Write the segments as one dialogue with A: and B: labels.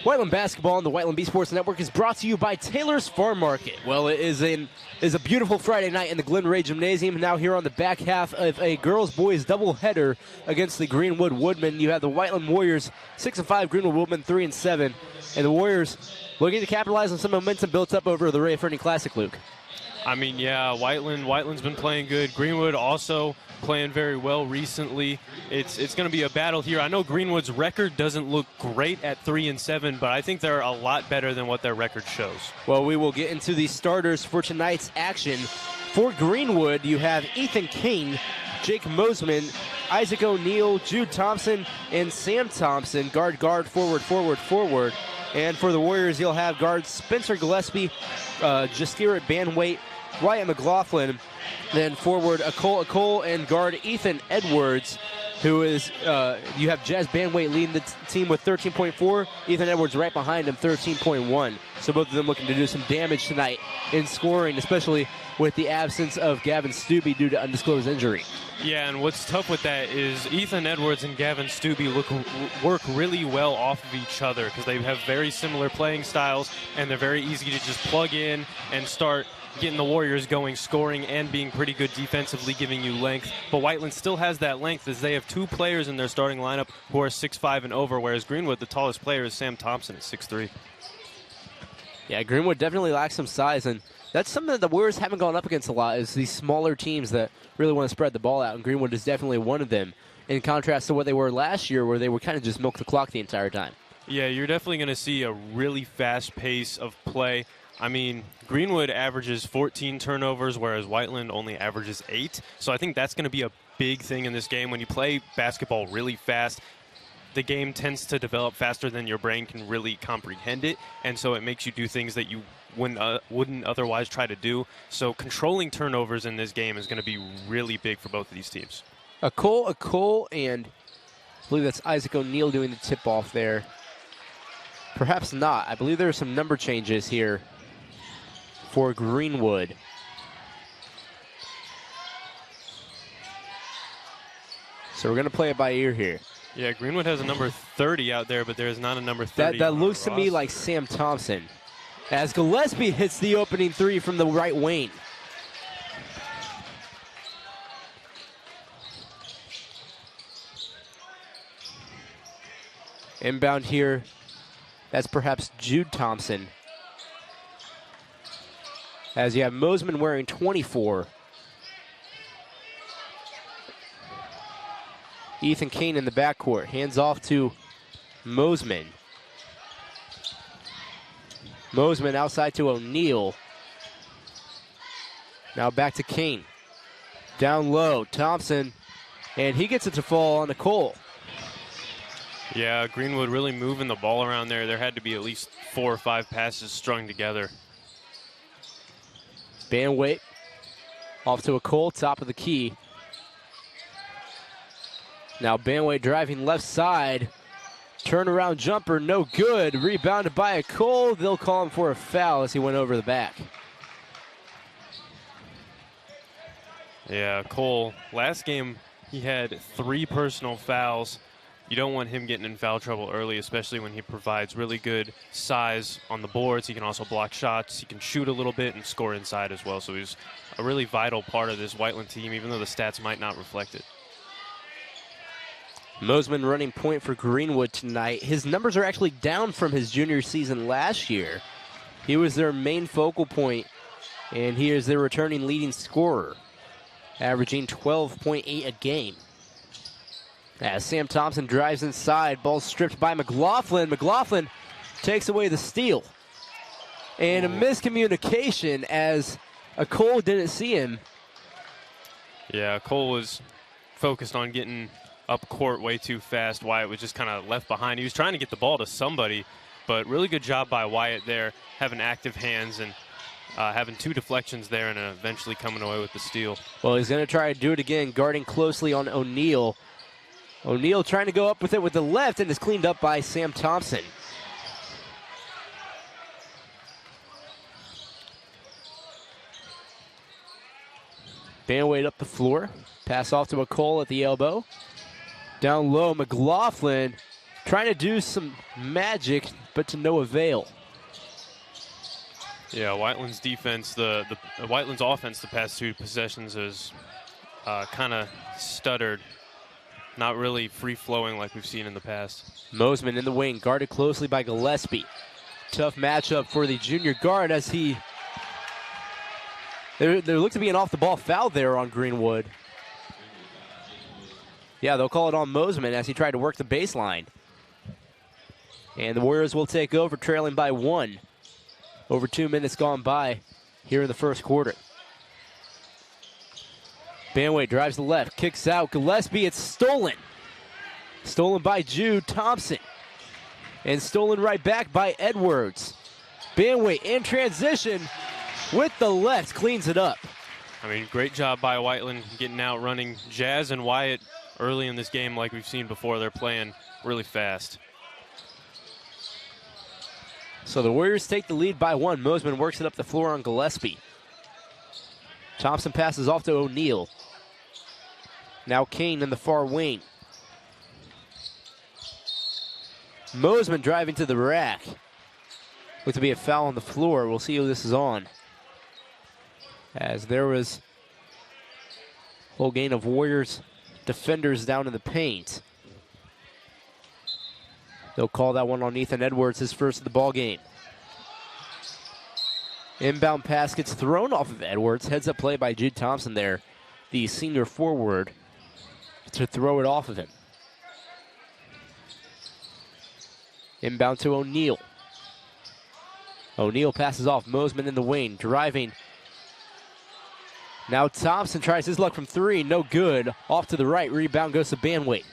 A: Whiteland basketball on the Whiteland B Sports Network is brought to you by Taylor's Farm Market. Well, it is a beautiful Friday night in the Glenn Ray Gymnasium. Now here on the back half of a girls-boys doubleheader against the Greenwood Woodmen. You have the Whiteland Warriors 6-5, Greenwood Woodmen 3-7, and the Warriors looking to capitalize on some momentum built up over the Ray Fernie Classic, Luke.
B: I mean, yeah, Whiteland's been playing good. Greenwood also playing very well recently. It's going to be a battle here. I know Greenwood's record doesn't look great at 3-7, but I think they're a lot better than what their record shows.
A: Well, we will get into the starters for tonight's action. For Greenwood, you have Ethan Kane, Jake Mosman, Isaac O'Neill, Jude Thompson, and Sam Thompson. Guard, forward. And for the Warriors, you'll have guards Spencer Gillespie, Jaskirat Banwaite, Wyatt McLaughlin, then forward Cole, and guard Ethan Edwards, who is, you have Jazz Banwaite leading the team with 13.4, Ethan Edwards right behind him, 13.1. So both of them looking to do some damage tonight in scoring, especially with the absence of Gavin Stubbe due to undisclosed injury.
B: Yeah, and what's tough with that is Ethan Edwards and Gavin Stubbe work really well off of each other because they have very similar playing styles, and they're very easy to just plug in and start getting the Warriors going, scoring, and being pretty good defensively, giving you length. But Whiteland still has that length as they have two players in their starting lineup who are 6'5" and over, whereas Greenwood, the tallest player, is Sam Thompson at 6'3".
A: Yeah, Greenwood definitely lacks some size, and that's something that the Warriors haven't gone up against a lot, is these smaller teams that really want to spread the ball out, and Greenwood is definitely one of them, in contrast to what they were last year, where they were kind of just milk the clock the entire time.
B: Yeah, you're definitely going to see a really fast pace of play. I mean, Greenwood averages 14 turnovers, whereas Whiteland only averages 8. So I think that's going to be a big thing in this game. When you play basketball really fast, the game tends to develop faster than your brain can really comprehend it, and so it makes you do things that you wouldn't otherwise try to do. So controlling turnovers in this game is going to be really big for both of these teams.
A: A Cole, and I believe that's Isaac O'Neill doing the tip-off there. Perhaps not. I believe there are some number changes here for Greenwood. So we're going to play it by ear here.
B: Yeah, Greenwood has a number 30 out there, but there is not a number 30.
A: That looks to me like Sam Thompson, as Gillespie hits the opening three from the right wing. Inbound here, that's perhaps Jude Thompson, as you have Mosman wearing 24. Ethan Kane in the backcourt, hands off to Mosman. Mosman outside to O'Neill. Now back to Kane. Down low, Thompson, and he gets it to fall on to Cole.
B: Yeah, Greenwood really moving the ball around there. There had to be at least 4 or 5 passes strung together.
A: Banwaite off to a Cole, top of the key. Now Banwaite driving left side. Turnaround jumper, no good. Rebounded by a Cole. They'll call him for a foul as he went over the back.
B: Yeah, Cole, last game he had 3 personal fouls. You don't want him getting in foul trouble early, especially when he provides really good size on the boards. He can also block shots. He can shoot a little bit and score inside as well. So he's a really vital part of this Whiteland team, even though the stats might not reflect it.
A: Mosman running point for Greenwood tonight. His numbers are actually down from his junior season last year. He was their main focal point, and he is their returning leading scorer, averaging 12.8 a game. As Sam Thompson drives inside, ball stripped by McLaughlin. McLaughlin takes away the steal. And a miscommunication as a Cole didn't see him.
B: Yeah, Cole was focused on getting up court way too fast. Wyatt was just kind of left behind. He was trying to get the ball to somebody, but really good job by Wyatt there, having active hands and having 2 deflections there and eventually coming away with the steal.
A: Well, he's going to try to do it again, guarding closely on O'Neill. O'Neill trying to go up with it with the left, and is cleaned up by Sam Thompson. Banwaite up the floor. Pass off to a Cole at the elbow. Down low, McLaughlin trying to do some magic, but to no avail.
B: Yeah, Whiteland's defense, the Whiteland's offense the past 2 possessions has kind of stuttered. Not really free-flowing like we've seen in the past.
A: Mosman in the wing, guarded closely by Gillespie. Tough matchup for the junior guard as there looked to be an off-the-ball foul there on Greenwood. Yeah, they'll call it on Mosman as he tried to work the baseline. And the Warriors will take over, trailing by 1. Over 2 minutes gone by here in the first quarter. Banway drives the left, kicks out. Gillespie, it's stolen. Stolen by Jude Thompson. And stolen right back by Edwards. Banway in transition with the left, cleans it up.
B: I mean, great job by Whiteland getting out, running. Jazz and Wyatt early in this game, like we've seen before, they're playing really fast.
A: So the Warriors take the lead by 1. Mosman works it up the floor on Gillespie. Thompson passes off to O'Neal. Now Kane in the far wing. Mosman driving to the rack. Looked to be a foul on the floor. We'll see who this is on. As there was a whole gain of Warriors defenders down in the paint. They'll call that one on Ethan Edwards, his first of the ball game. Inbound pass gets thrown off of Edwards. Heads up play by Jude Thompson there, the senior forward, to throw it off of him. Inbound to O'Neal. O'Neal passes off. Mosman in the wing, driving. Now Thompson tries his luck from 3, no good. Off to the right, rebound goes to Banwait.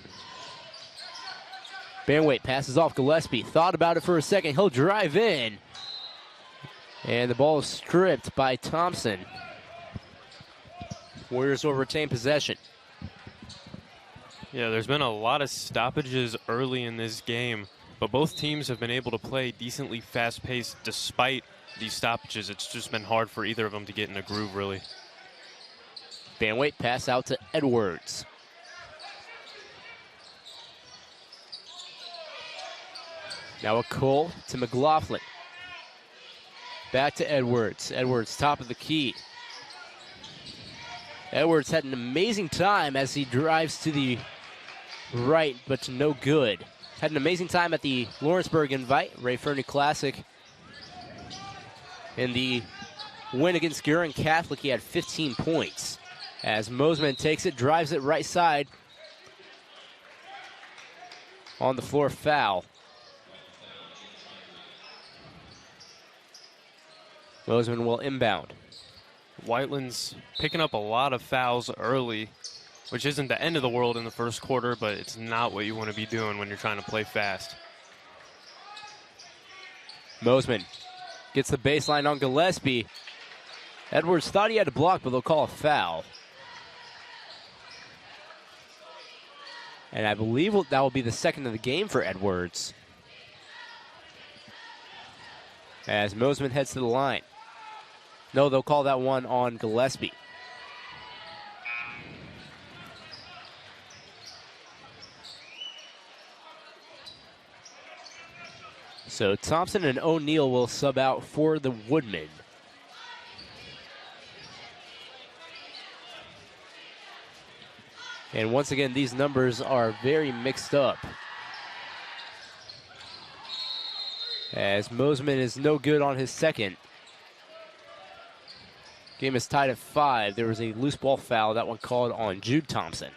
A: Banwait passes off Gillespie. Thought about it for a second. He'll drive in. And the ball is stripped by Thompson. Warriors will retain possession.
B: Yeah, there's been a lot of stoppages early in this game, but both teams have been able to play decently fast-paced despite these stoppages. It's just been hard for either of them to get in a groove, really.
A: Banwait pass out to Edwards. Now a Cole to McLaughlin. Back to Edwards. Edwards, top of the key. Edwards had an amazing time as he drives to the right, but to no good. Had an amazing time at the Lawrenceburg Invite, Ray Fernie Classic. In the win against Guerin Catholic, he had 15 points. As Mosman takes it, drives it right side. On the floor, foul. Mosman will inbound.
B: Whiteland's picking up a lot of fouls early, which isn't the end of the world in the first quarter, but it's not what you want to be doing when you're trying to play fast.
A: Mosman gets the baseline on Gillespie. Edwards thought he had a block, but they'll call a foul. And I believe that will be the second of the game for Edwards. As Mosman heads to the line. No, they'll call that one on Gillespie. So Thompson and O'Neal will sub out for the Woodmen. And once again, these numbers are very mixed up. As Mosman is no good on his second. Game is tied at 5. There was a loose ball foul. That one called on Jude Thompson.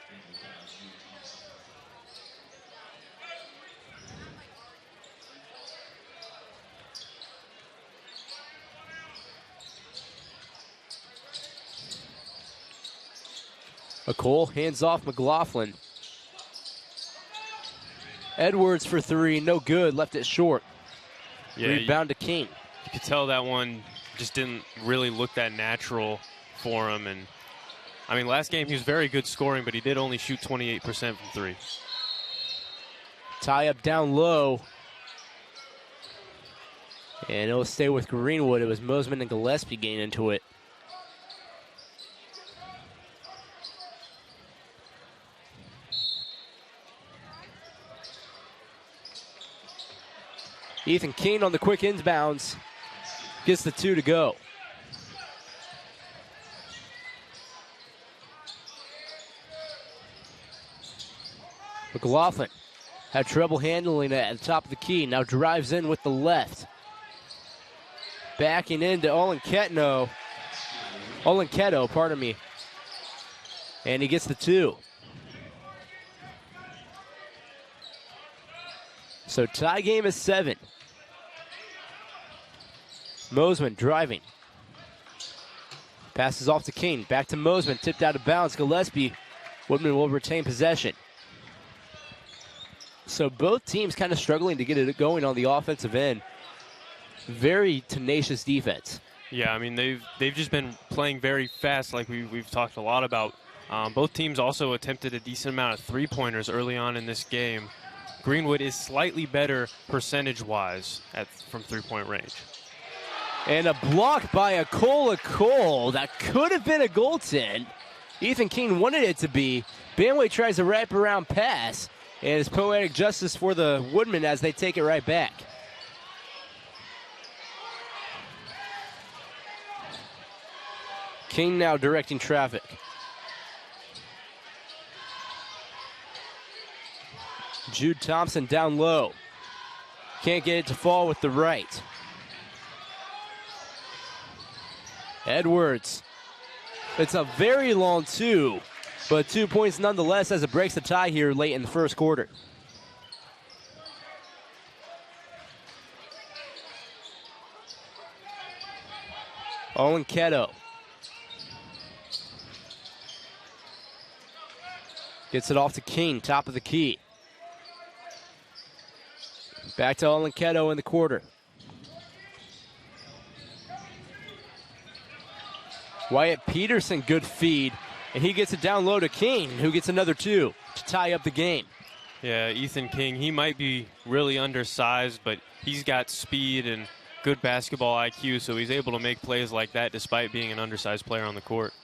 A: McCole hands off McLaughlin. Edwards for 3, no good, left it short. Yeah, rebound to King.
B: You could tell that one just didn't really look that natural for him. And I mean, last game he was very good scoring, but he did only shoot 28% from 3.
A: Tie up down low. And it'll stay with Greenwood. It was Mosman and Gillespie getting into it. Ethan King on the quick inbounds gets the 2 to go. McLaughlin had trouble handling it at the top of the key. Now drives in with the left. Backing into Olenketto, pardon me. And he gets the 2. So tie game is 7. Mosman driving. Passes off to King. Back to Mosman. Tipped out of bounds. Gillespie. Woodman will retain possession. So both teams kind of struggling to get it going on the offensive end. Very tenacious defense.
B: Yeah, I mean, they've just been playing very fast like we've talked a lot about. Both teams also attempted a decent amount of three-pointers early on in this game. Greenwood is slightly better percentage-wise from three-point range.
A: And a block by Akola Cole. That could have been a goaltend. Ethan King wanted it to be. Banway tries a wrap-around pass. And it's poetic justice for the Woodmen as they take it right back. King now directing traffic. Jude Thompson down low. Can't get it to fall with the right. Edwards. It's a very long 2, but 2 points nonetheless as it breaks the tie here late in the first quarter. Olenketto. Gets it off to King, top of the key. Back to Olenketto in the quarter. Wyatt Peterson, good feed. And he gets it down low to King, who gets another 2 to tie up the game.
B: Yeah, Ethan King, he might be really undersized, but he's got speed and good basketball IQ, so he's able to make plays like that despite being an undersized player on the court.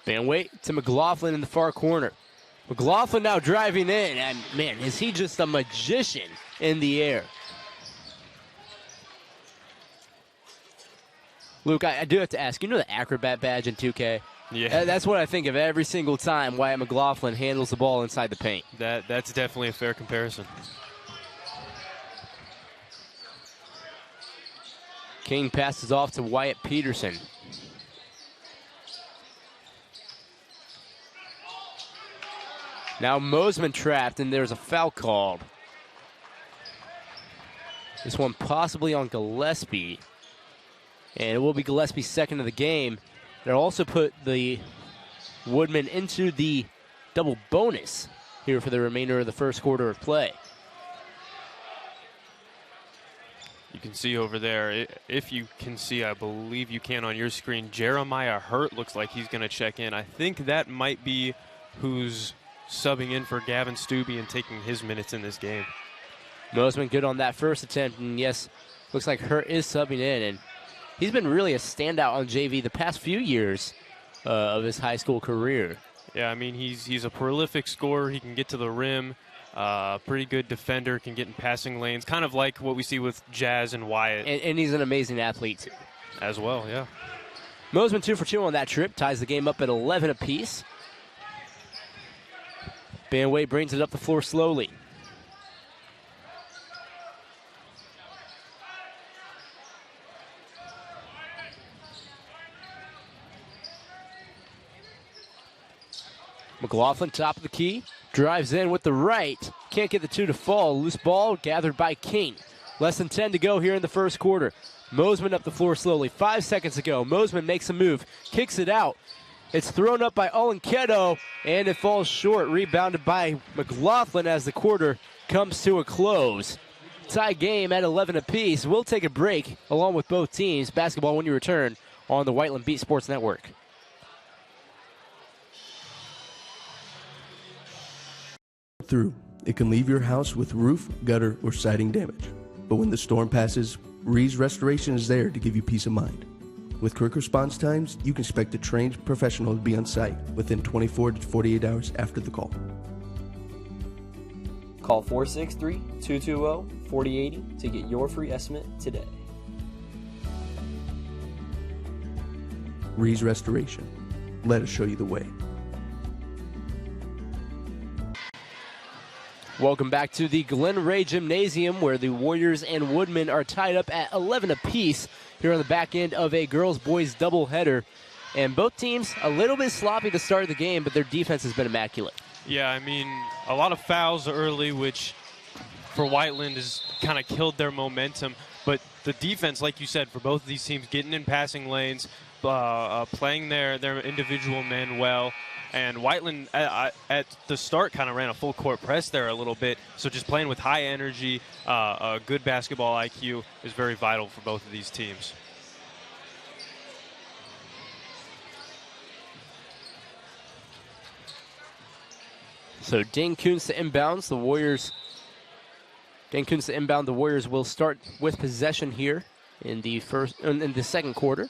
A: Banway to McLaughlin in the far corner. McLaughlin now driving in, and man, is he just a magician in the air. Luke, I do have to ask, you know the acrobat badge in 2K?
B: Yeah.
A: That's what I think of every single time Wyatt McLaughlin handles the ball inside the paint.
B: That's definitely a fair comparison.
A: King passes off to Wyatt Peterson. Now Mosman trapped, and there's a foul called. This one possibly on Gillespie. And it will be Gillespie's second of the game. They'll also put the Woodmen into the double bonus here for the remainder of the first quarter of play.
B: You can see over there, if you can see, I believe you can on your screen, Jeremiah Hurt looks like he's going to check in. I think that might be who's subbing in for Gavin Stubbe and taking his minutes in this game.
A: Mosman good on that first attempt, and yes, looks like Hurt is subbing in, and he's been really a standout on JV the past few years of his high school career.
B: Yeah, I mean, he's a prolific scorer. He can get to the rim. Pretty good defender, can get in passing lanes, kind of like what we see with Jazz and Wyatt.
A: And he's an amazing athlete, too.
B: As well, yeah.
A: Mosman 2 for 2 on that trip, ties the game up at 11 apiece. Banway brings it up the floor slowly. McLaughlin, top of the key, drives in with the right. Can't get the 2 to fall. Loose ball gathered by King. Less than 10 to go here in the first quarter. Mosman up the floor slowly. 5 seconds to go. Mosman makes a move, kicks it out. It's thrown up by Olenketto, and it falls short. Rebounded by McLaughlin as the quarter comes to a close. Tie game at 11 apiece. We'll take a break along with both teams. Basketball when you return on the Whiteland Beat Sports Network.
C: Through, it can leave your house with roof, gutter, or siding damage. But when the storm passes, Rees Restoration is there to give you peace of mind. With quick response times, you can expect a trained professional to be on site within 24 to 48 hours after the call.
D: Call 463-220-4800 4080 to get your free estimate today.
C: Rees Restoration. Let us show you the way.
A: Welcome back to the Glenn Ray Gymnasium, where the Warriors and Woodmen are tied up at 11 apiece here on the back end of a girls-boys doubleheader. And both teams a little bit sloppy to start the game, but their defense has been immaculate.
B: Yeah, I mean, a lot of fouls early, which for Whiteland has kind of killed their momentum. But the defense, like you said, for both of these teams, getting in passing lanes, playing their individual men well. And Whiteland, at the start, kind of ran a full-court press there a little bit. So just playing with high energy, good basketball IQ is very vital for both of these teams.
A: So Dane Kuntz to inbounds. The Warriors. Dane Kuntz to inbound. The Warriors will start with possession here in the second quarter.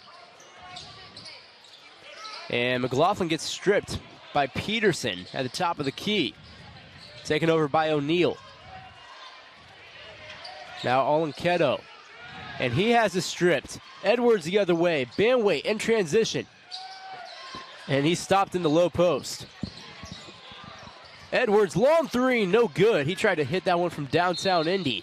A: And McLaughlin gets stripped by Peterson at the top of the key. Taken over by O'Neal. Now Olenketo. And he has it stripped. Edwards the other way. Banway in transition. And he's stopped in the low post. Edwards, long three, no good. He tried to hit that one from downtown Indy.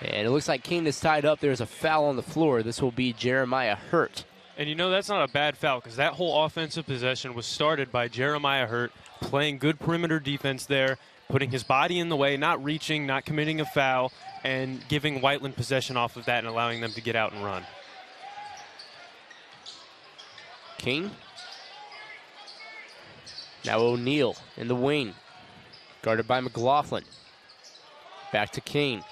A: And it looks like King is tied up. There's a foul on the floor. This will be Jeremiah Hurt.
B: And you know, that's not a bad foul, because that whole offensive possession was started by Jeremiah Hurt, playing good perimeter defense there, putting his body in the way, not reaching, not committing a foul, and giving Whiteland possession off of that and allowing them to get out and run.
A: King. Now O'Neal in the wing. Guarded by McLaughlin. Back to King.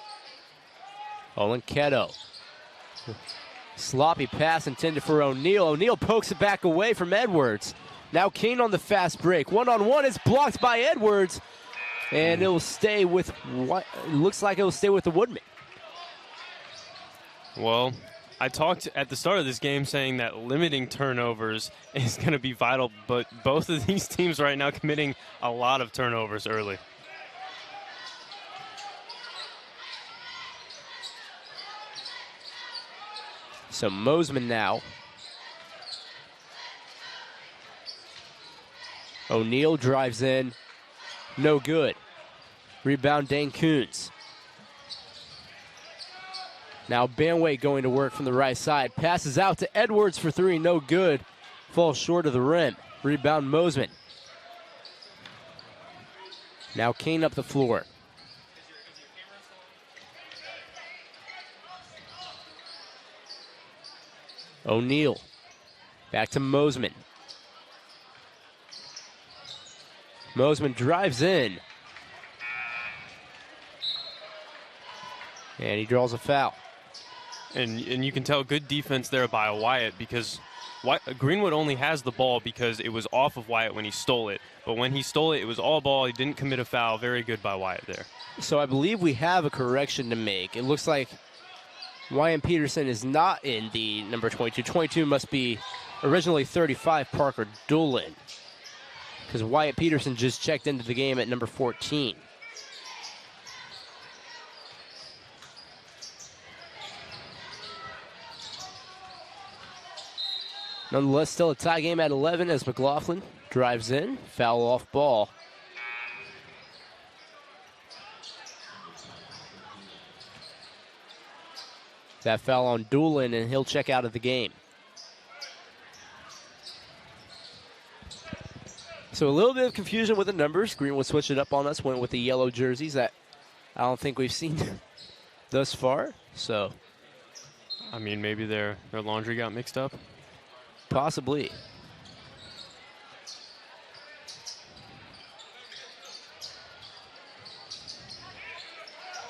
A: Olenketo. Sloppy pass intended for O'Neal. O'Neal pokes it back away from Edwards. Now King on the fast break. One-on-one is blocked by Edwards. And it will stay with what looks like it will stay with the Woodmen.
B: Well, I talked at the start of this game saying that limiting turnovers is going to be vital, but both of these teams right now committing a lot of turnovers early.
A: So Mosman now. O'Neal drives in. No good. Rebound Dane Kuntz. Now Banway going to work from the right side. Passes out to Edwards for three. No good. Falls short of the rim. Rebound Mosman. Now Kane up the floor. O'Neal. Back to Mosman. Mosman drives in. And he draws a foul.
B: And you can tell good defense there by Wyatt, because Greenwood only has the ball because it was off of Wyatt when he stole it. But when he stole it, it was all ball. He didn't commit a foul. Very good by Wyatt there.
A: So I believe we have a correction to make. It looks like Ryan Peterson is not in the number 22. 22 must be originally 35, Parker Doolin, because Wyatt Peterson just checked into the game at number 14. Nonetheless, still a tie game at 11 as McLaughlin drives in. Foul off ball. That foul on Doolin, and he'll check out of the game. So a little bit of confusion with the numbers. Greenwood switched it up on us, went with the yellow jerseys that I don't think we've seen thus far. So,
B: I mean, maybe their laundry got mixed up.
A: Possibly.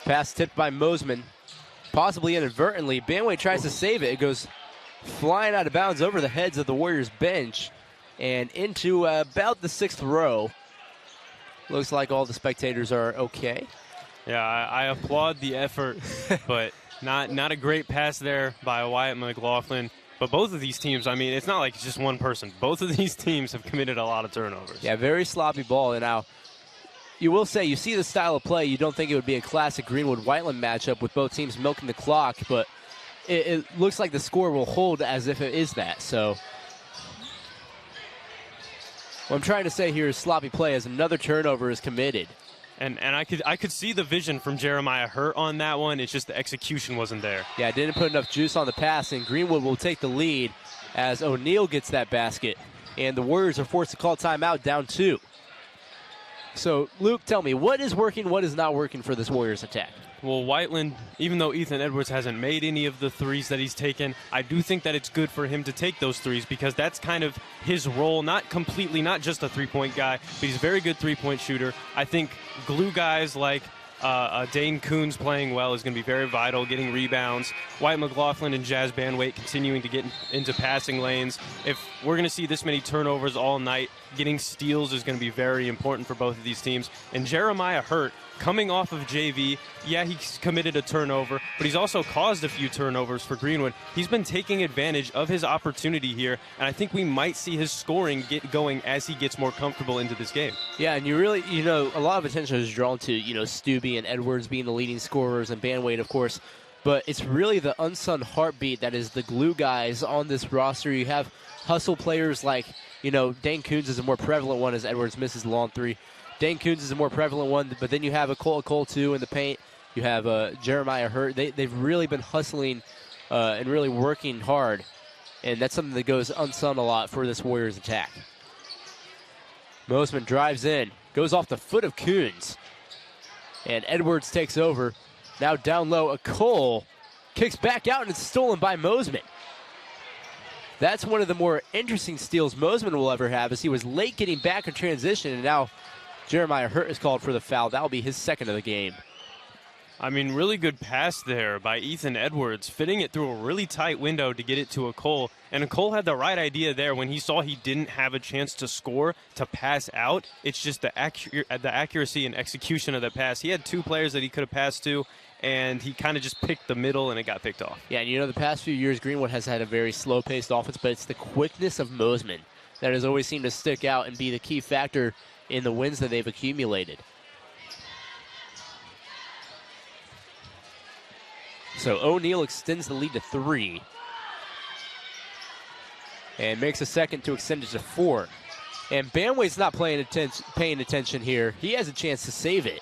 A: Pass tipped by Mosman, possibly inadvertently. Banway tries to save it. It goes flying out of bounds over the heads of the Warriors bench and into about the 6th row. Looks like all the spectators are okay.
B: Yeah, I applaud the effort, but not a great pass there by Wyatt McLaughlin. But both of these teams, I mean, it's not like it's just one person. Both of these teams have committed a lot of turnovers.
A: Yeah, very sloppy ball. And now you will say, you see the style of play, you don't think it would be a classic Greenwood-Whiteland matchup with both teams milking the clock, but it looks like the score will hold as if it is that. So what I'm trying to say here is sloppy play as another turnover is committed.
B: And I could see the vision from Jeremiah Hurt on that one. It's just the execution wasn't there.
A: Yeah, didn't put enough juice on the pass, and Greenwood will take the lead as O'Neal gets that basket. And the Warriors are forced to call timeout, down 2. So, Luke, tell me, what is working, what is not working for this Warriors attack?
B: Well, Whiteland, even though Ethan Edwards hasn't made any of the threes that he's taken, I do think that it's good for him to take those threes because that's kind of his role, not completely, not just a three-point guy, but he's a very good three-point shooter. I think glue guys like Dane Coons playing well is going to be very vital, getting rebounds. Wyatt McLaughlin and Jazz Banwaite continuing to get into passing lanes. If we're going to see this many turnovers all night, getting steals is going to be very important for both of these teams. And Jeremiah Hurt, coming off of JV, yeah, he's committed a turnover, but he's also caused a few turnovers for Greenwood. He's been taking advantage of his opportunity here, and I think we might see his scoring get going as he gets more comfortable into this game.
A: Yeah, and you really, a lot of attention is drawn to, Stubbe and Edwards being the leading scorers and Banwaite, of course, but it's really the unsung heartbeat that is the glue guys on this roster. You have hustle players like, Dane Coons is a more prevalent one as Edwards misses the long three. Dane Coons is a more prevalent one, but then you have a Cole too in the paint. You have Jeremiah Hurt. They've really been hustling and really working hard, and that's something that goes unsung a lot for this Warriors attack. Mosman drives in, goes off the foot of Coons, and Edwards takes over. Now down low, a Cole kicks back out, and it's stolen by Mosman. That's one of the more interesting steals Mosman will ever have, as he was late getting back in transition, and now Jeremiah Hurt is called for the foul. That'll be his second of the game.
B: I mean, really good pass there by Ethan Edwards, fitting it through a really tight window to get it to a Cole. And Cole had the right idea there when he saw he didn't have a chance to score, to pass out. It's just the accuracy and execution of the pass. He had two players that he could have passed to, and he kind of just picked the middle, and it got picked off.
A: Yeah, and the past few years, Greenwood has had a very slow-paced offense, but it's the quickness of Mosman that has always seemed to stick out and be the key factor in the wins that they've accumulated. So O'Neal extends the lead to 3. And makes a second to extend it to 4. And Banwaite's not paying attention here. He has a chance to save it.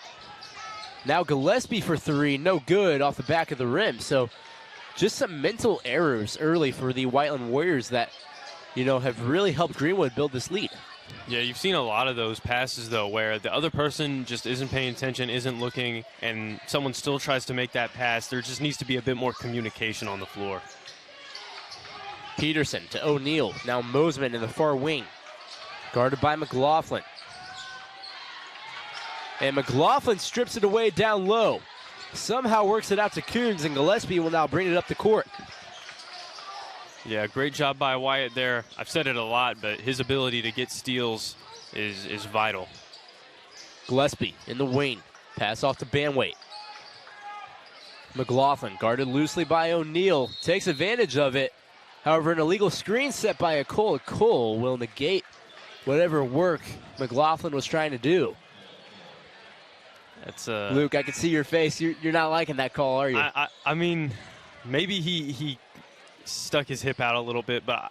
A: Now Gillespie for 3, no good off the back of the rim. So just some mental errors early for the Whiteland Warriors that, have really helped Greenwood build this lead.
B: Yeah, you've seen a lot of those passes, though, where the other person just isn't paying attention, isn't looking, and someone still tries to make that pass. There just needs to be a bit more communication on the floor.
A: Peterson to O'Neal. Now Mosman in the far wing. Guarded by McLaughlin. And McLaughlin strips it away down low. Somehow works it out to Coons, and Gillespie will now bring it up the court.
B: Yeah, great job by Wyatt there. I've said it a lot, but his ability to get steals is vital.
A: Gillespie in the wing. Pass off to Banwaite. McLaughlin guarded loosely by O'Neal. Takes advantage of it. However, an illegal screen set by a Cole will negate whatever work McLaughlin was trying to do.
B: That's
A: Luke, I can see your face. You're not liking that call, are you?
B: I mean, maybe he stuck his hip out a little bit, but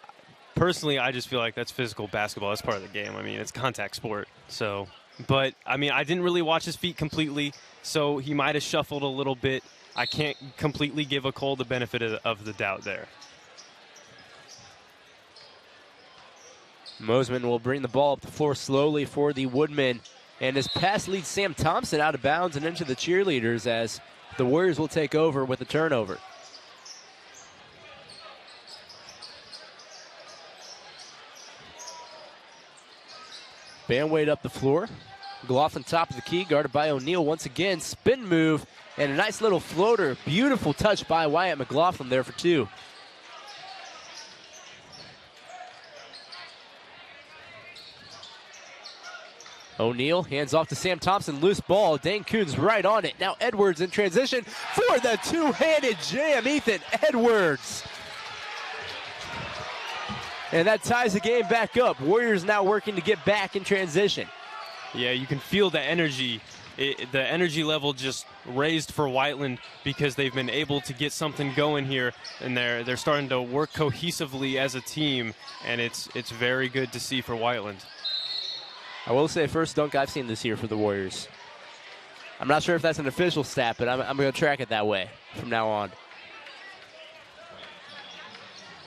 B: personally, I just feel like that's physical basketball. That's part of the game. I mean, it's contact sport. So, but I mean, I didn't really watch his feet completely, so he might have shuffled a little bit. I can't completely give a Cole the benefit of the doubt there.
A: Mosman will bring the ball up the floor slowly for the Woodmen, and his pass leads Sam Thompson out of bounds and into the cheerleaders as the Warriors will take over with a turnover. Banwaite up the floor. McLaughlin top of the key, guarded by O'Neal once again. Spin move and a nice little floater. Beautiful touch by Wyatt McLaughlin there for 2. O'Neal hands off to Sam Thompson. Loose ball. Dane Coons right on it. Now Edwards in transition for the two-handed jam. Ethan Edwards. And that ties the game back up. Warriors now working to get back in transition.
B: Yeah, you can feel the energy. The energy level just raised for Whiteland because they've been able to get something going here, and they're starting to work cohesively as a team, and it's very good to see for Whiteland.
A: I will say first dunk I've seen this year for the Warriors. I'm not sure if that's an official stat, but I'm going to track it that way from now on.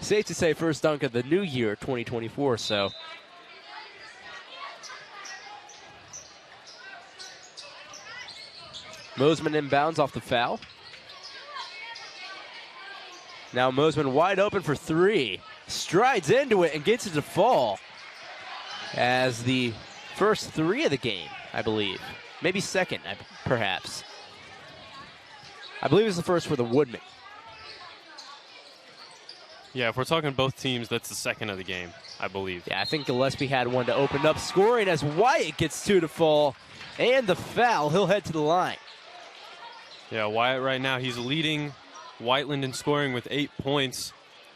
A: Safe to say first dunk of the new year, 2024, so. Mosman inbounds off the foul. Now Mosman wide open for three. Strides into it and gets it to fall. As the first three of the game, I believe. Maybe second, perhaps. I believe it's the first for the Woodmen.
B: Yeah, if we're talking both teams, that's the second of the game, I believe.
A: Yeah, I think Gillespie had one to open up scoring as Wyatt gets two to fall. And the foul, he'll head to the line.
B: Yeah, Wyatt right now, he's leading Whiteland in scoring with 8 points,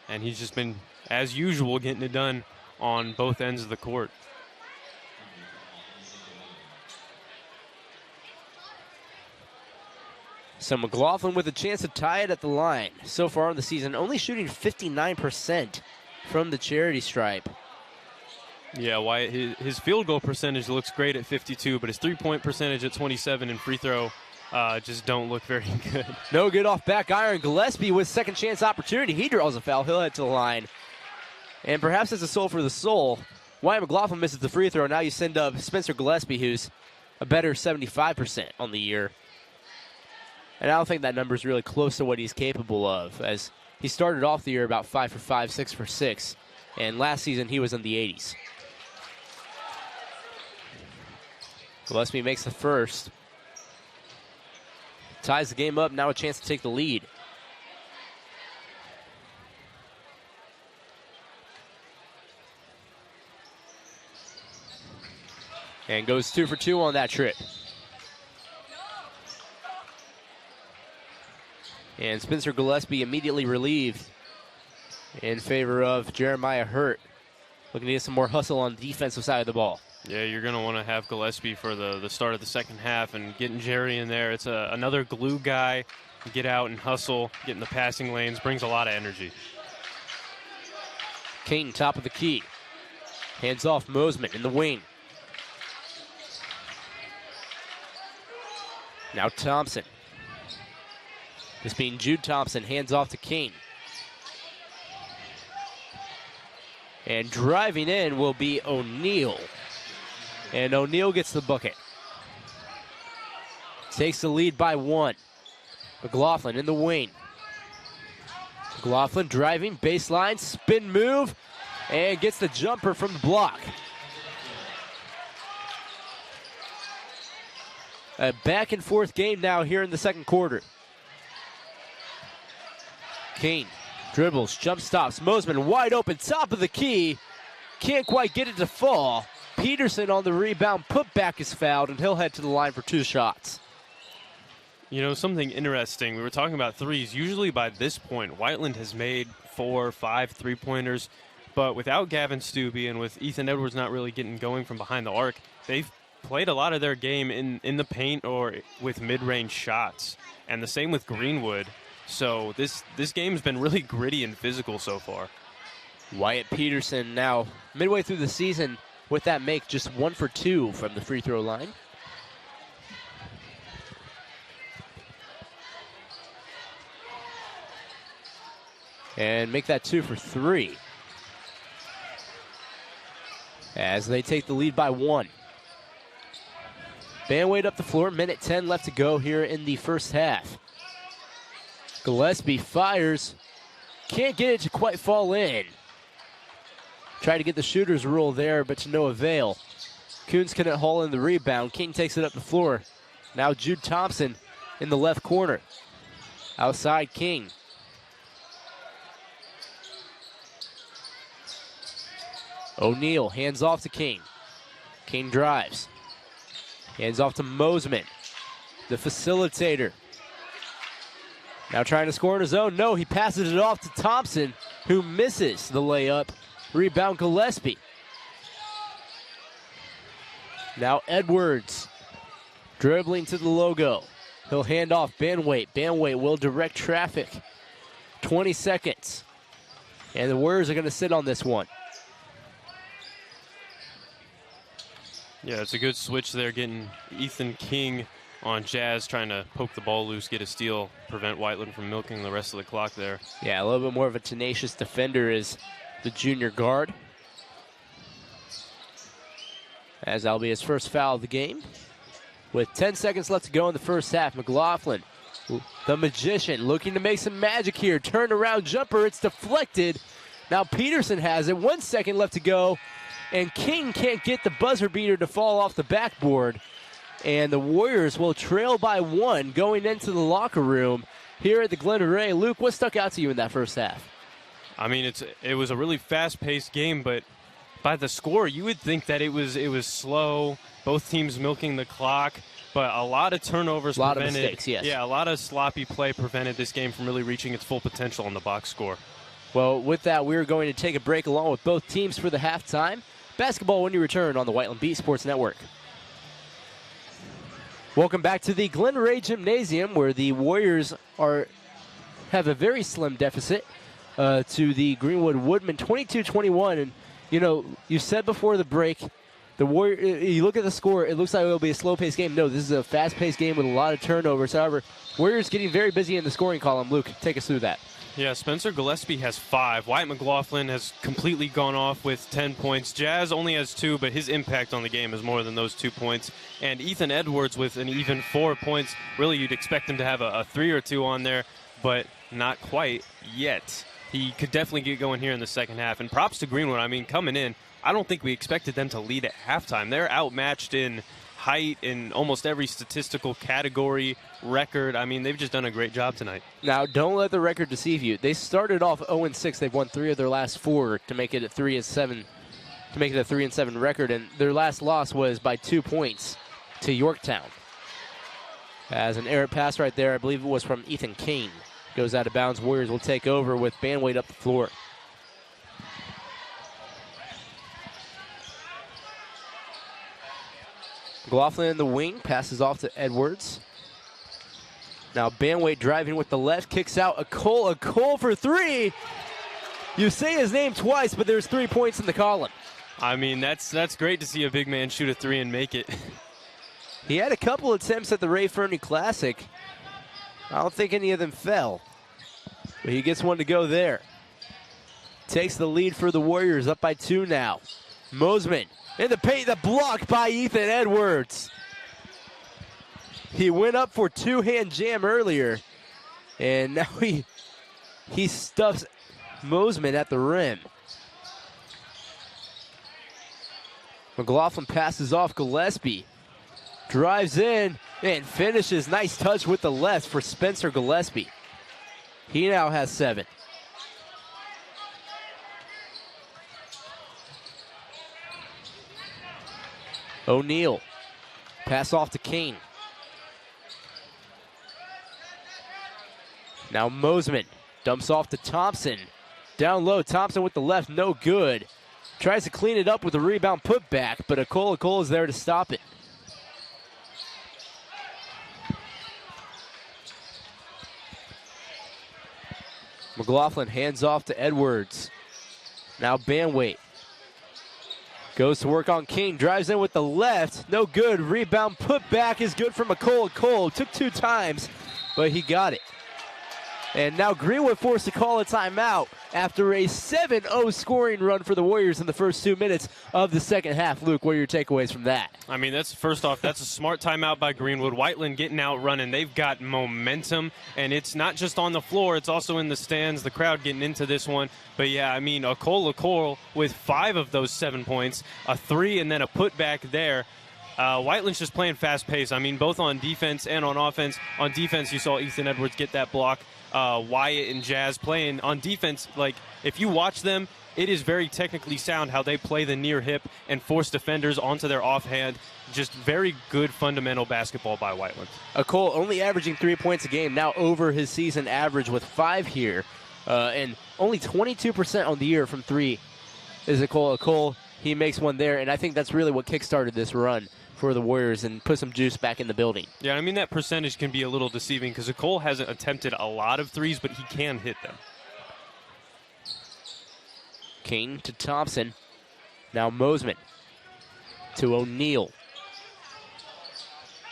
B: and he's just been, as usual, getting it done on both ends of the court.
A: So McLaughlin with a chance to tie it at the line. So far in the season, only shooting 59% from the charity stripe.
B: Yeah, Wyatt, his field goal percentage looks great at 52, but his three-point percentage at 27 and free throw just don't look very good.
A: No good off back iron. Gillespie with second chance opportunity. He draws a foul. He'll head to the line. And perhaps as a soul for the soul, Wyatt McLaughlin misses the free throw. Now you send up Spencer Gillespie, who's a better 75% on the year. And I don't think that number is really close to what he's capable of, as he started off the year about 5 for 5, 6 for 6. And last season he was in the 80s. Gillespie makes the first. Ties the game up, now a chance to take the lead. And goes 2 for 2 on that trip. And Spencer Gillespie immediately relieved in favor of Jeremiah Hurt. Looking to get some more hustle on the defensive side of the ball.
B: Yeah, you're going to want to have Gillespie for the start of the second half, and getting Jerry in there. It's another glue guy. Get out and hustle, get in the passing lanes, brings a lot of energy.
A: King, top of the key. Hands off Mosman in the wing. Now Thompson. This being Jude Thompson, hands off to King. And driving in will be O'Neal. And O'Neal gets the bucket. Takes the lead by 1. McLaughlin in the wing. McLaughlin driving, baseline, spin move, and gets the jumper from the block. A back and forth game now here in the second quarter. King dribbles, jump stops. Mosman wide open, top of the key. Can't quite get it to fall. Peterson on the rebound, putback is fouled, and he'll head to the line for 2 shots.
B: You know, something interesting, we were talking about threes. Usually by this point, Whiteland has made 4 or 5 three-pointers, but without Gavin Stubbe and with Ethan Edwards not really getting going from behind the arc, they've played a lot of their game in the paint or with mid-range shots, and the same with Greenwood. So this game's been really gritty and physical so far.
A: Wyatt Peterson now midway through the season with that make, just 1 for 2 from the free throw line. And make that 2 for 3. As they take the lead by 1. Bandweight up the floor, minute 10 left to go here in the first half. Gillespie fires, can't get it to quite fall in. Try to get the shooter's rule there, but to no avail. Coons couldn't haul in the rebound. King takes it up the floor. Now Jude Thompson in the left corner. Outside King. O'Neal hands off to King. King drives. Hands off to Mosman, the facilitator. Now trying to score on his own. No, he passes it off to Thompson, who misses the layup. Rebound Gillespie. Now Edwards dribbling to the logo. He'll hand off Banwait. Banwait will direct traffic. 20 seconds. And the Warriors are going to sit on this one.
B: Yeah, it's a good switch there, getting Ethan King on Jazz, trying to poke the ball loose, get a steal, prevent Whiteland from milking the rest of the clock there.
A: Yeah, a little bit more of a tenacious defender is the junior guard. As that'll be his first foul of the game. With 10 seconds left to go in the first half, McLaughlin, the magician, looking to make some magic here. Turnaround jumper, it's deflected. Now Peterson has it. 1 second left to go. And King can't get the buzzer beater to fall off the backboard. And the Warriors will trail by 1 going into the locker room here at the Glenn Ray. Luke, what stuck out to you in that first half?
B: I mean, it was a really fast-paced game, but by the score, you would think that it was slow, both teams milking the clock, but a lot of turnovers prevented.
A: A lot of mistakes, yes.
B: Yeah, a lot of sloppy play prevented this game from really reaching its full potential on the box score.
A: Well, with that, we're going to take a break along with both teams for the halftime. Basketball when you return on the Whiteland Beat Sports Network. Welcome back to the Glenn Ray Gymnasium, where the Warriors have a very slim deficit to the Greenwood Woodmen, 22-21. And, you know, you said before the break, you look at the score, it looks like it'll be a slow-paced game. No, this is a fast-paced game with a lot of turnovers. However, Warriors getting very busy in the scoring column. Luke, take us through that.
B: Yeah, Spencer Gillespie has 5. Wyatt McLaughlin has completely gone off with 10 points. Jazz only has 2, but his impact on the game is more than those 2 points. And Ethan Edwards with an even 4 points. Really, you'd expect him to have a 3 or 2 on there, but not quite yet. He could definitely get going here in the second half. And props to Greenwood. I mean, coming in, I don't think we expected them to lead at halftime. They're outmatched in height in almost every statistical category, record. I mean, they've just done a great job tonight.
A: Now, don't let the record deceive you. They started off 0-6. They've won 3 of their last 4 to make it a 3-7, to make it a 3-7 record. And their last loss was by 2 points to Yorktown. As an errant pass right there, I believe it was from Ethan Kane, goes out of bounds. Warriors will take over with Banwait up the floor. McLaughlin in the wing, passes off to Edwards. Now Banwait driving with the left, kicks out a Cole for 3. You say his name twice, but there's 3 points in the column.
B: I mean, that's great to see a big man shoot a 3 and make it.
A: He had a couple attempts at the Ray Fernie Classic. I don't think any of them fell, but he gets one to go there. Takes the lead for the Warriors, up by 2 now. Mosman in the paint, the block by Ethan Edwards. He went up for 2-hand jam earlier, and now he stuffs Mosman at the rim. McLaughlin passes off Gillespie. Drives in and finishes. Nice touch with the left for Spencer Gillespie. He now has 7. O'Neal. Pass off to Kane. Now Mosman dumps off to Thompson. Down low, Thompson with the left, no good. Tries to clean it up with a rebound putback, but Cole is there to stop it. McLaughlin hands off to Edwards. Now Banwait goes to work on King, drives in with the left, no good. Rebound putback is good for McCole. Cole took 2 times, but he got it. And now Greenwood forced to call a timeout after a 7-0 scoring run for the Warriors in the first 2 minutes of the second half. Luke, what are your takeaways from that?
B: I mean, first off, that's a smart timeout by Greenwood. Whiteland getting out running. They've got momentum, and it's not just on the floor. It's also in the stands, the crowd getting into this one. But, yeah, I mean, Cole with 5 of those 7 points, a 3 and then a putback there. Whiteland's just playing fast pace. I mean, both on defense and on offense. On defense, you saw Ethan Edwards get that block. Wyatt and Jazz playing on defense. Like, if you watch them, it is very technically sound how they play the near hip and force defenders onto their offhand. Just very good fundamental basketball by Whiteland.
A: Cole only averaging 3 points a game, now over his season average with 5 here. And only 22% on the year from 3 is Cole. He makes one there, and I think that's really what kickstarted this run for the Warriors and put some juice back in the building.
B: Yeah, I mean, that percentage can be a little deceiving because Cole hasn't attempted a lot of threes, but he can hit them.
A: King to Thompson. Now Mosman to O'Neal.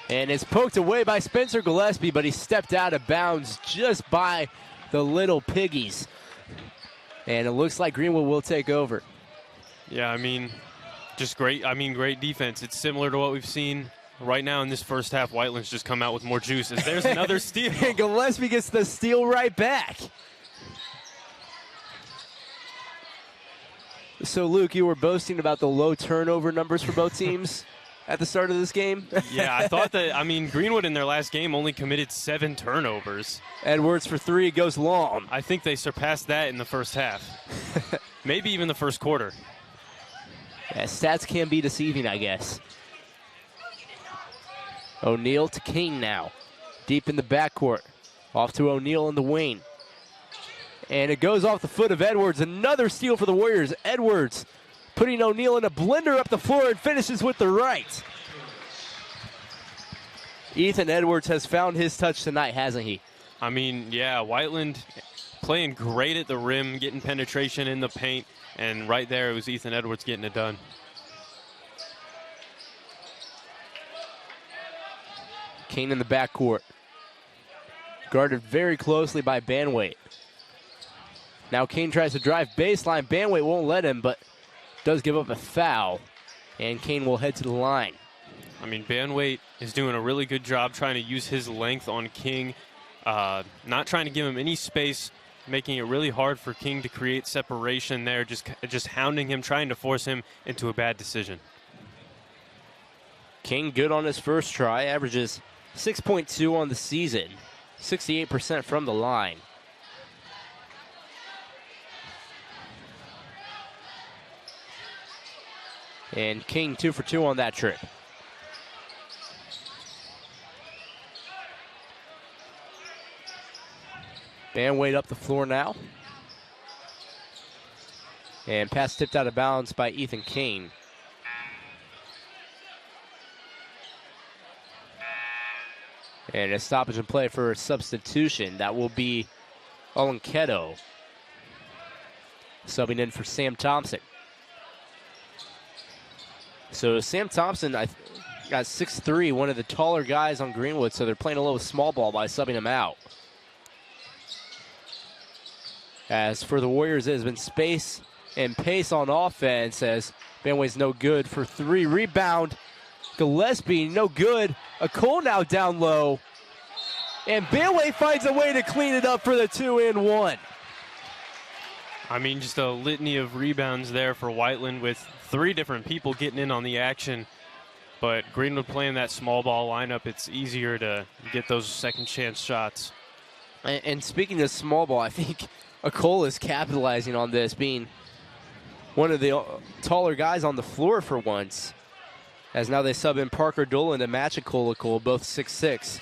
A: And it's poked away by Spencer Gillespie, but he stepped out of bounds just by the little piggies. And it looks like Greenwood will take over.
B: Yeah, I mean, just great. I mean, great defense. It's similar to what we've seen right now in this first half. Whiteland's just come out with more juice. There's another steal.
A: And Gillespie gets the steal right back. So, Luke, you were boasting about the low turnover numbers for both teams at the start of this game.
B: Yeah, I thought that, I mean, Greenwood in their last game only committed 7 turnovers.
A: Edwards for 3 goes long.
B: I think they surpassed that in the first half. Maybe even the first quarter.
A: Yeah, stats can be deceiving, I guess. O'Neal to King now. Deep in the backcourt. Off to O'Neal in the wing. And it goes off the foot of Edwards. Another steal for the Warriors. Edwards putting O'Neal in a blender up the floor and finishes with the right. Ethan Edwards has found his touch tonight, hasn't he?
B: I mean, yeah, Whiteland playing great at the rim, getting penetration in the paint, and right there it was Ethan Edwards getting it done.
A: Kane in the backcourt. Guarded very closely by Banwait. Now Kane tries to drive baseline. Banwait won't let him, but does give up a foul. And Kane will head to the line.
B: I mean, Banwait is doing a really good job trying to use his length on King, not trying to give him any space, making it really hard for King to create separation there, just hounding him, trying to force him into a bad decision.
A: King good on his first try, averages 6.2 on the season, 68% from the line. And King 2 for 2 on that trip. Banwait up the floor now. And pass tipped out of bounds by Ethan Kane. And a stoppage in play for a substitution. That will be Olenketo subbing in for Sam Thompson. So Sam Thompson got 6'3", one of the taller guys on Greenwood, so they're playing a little small ball by subbing him out. As for the Warriors, it has been space and pace on offense as Banwait's no good for 3. Rebound, Gillespie, no good. A Cole now down low. And Banwait finds a way to clean it up for the 2-and-1.
B: I mean, just a litany of rebounds there for Whiteland with 3 different people getting in on the action. But Greenwood playing that small ball lineup, it's easier to get those second chance shots.
A: And speaking of small ball, I think Cole is capitalizing on this, being one of the taller guys on the floor for once. As now they sub in Parker Dolan to match Cole, both 6'6".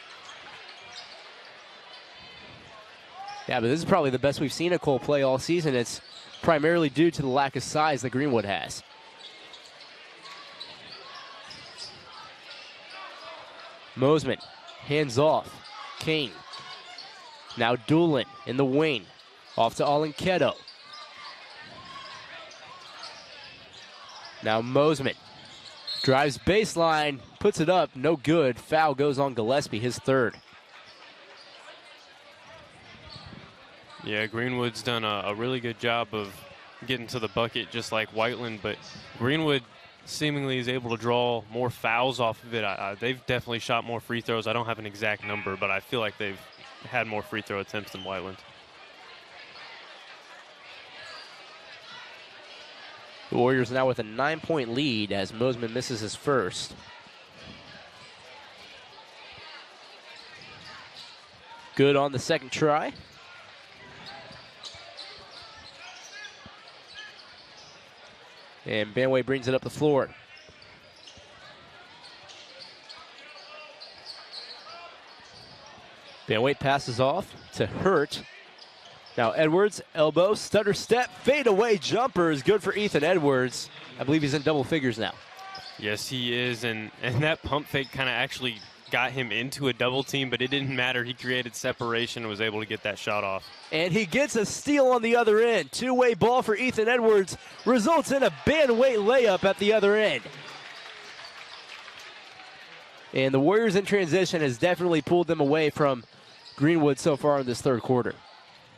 A: Yeah, but this is probably the best we've seen Cole play all season. It's primarily due to the lack of size that Greenwood has. Mosman, hands off. Kane. Now Doolin in the wing. Off to Olenketo. Now Mosman. Drives baseline, puts it up, no good. Foul goes on Gillespie, his 3rd.
B: Yeah, Greenwood's done a really good job of getting to the bucket just like Whiteland, but Greenwood seemingly is able to draw more fouls off of it. They've definitely shot more free throws. I don't have an exact number, but I feel like they've had more free throw attempts than Whiteland.
A: The Warriors now with a 9-point lead as Mosman misses his first. Good on the second try. And Banwait brings it up the floor. Banwait passes off to Hurt. Now Edwards, elbow, stutter step, fade away jumper is good for Ethan Edwards. I believe he's in double figures now.
B: Yes, he is, and that pump fake kind of actually got him into a double team, but it didn't matter. He created separation and was able to get that shot off.
A: And he gets a steal on the other end. Two-way ball for Ethan Edwards results in a bantamweight layup at the other end. And the Warriors in transition has definitely pulled them away from Greenwood so far in this third quarter.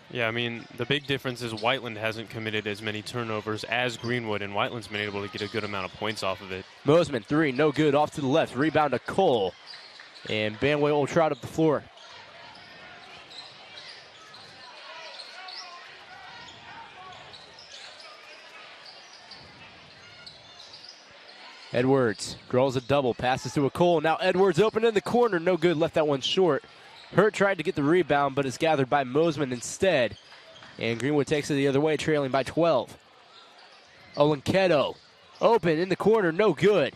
B: Yeah, I mean, the big difference is Whiteland hasn't committed as many turnovers as Greenwood, and Whiteland's been able to get a good amount of points off of it.
A: Mosman, three, no good, off to the left. Rebound to Cole. And Banway will trot up the floor. Edwards draws a double, passes to a Cole. Now Edwards open in the corner, no good, left that one short. Hurt tried to get the rebound, but is gathered by Mosman instead. And Greenwood takes it the other way, trailing by 12. Olenketo, open in the corner, no good.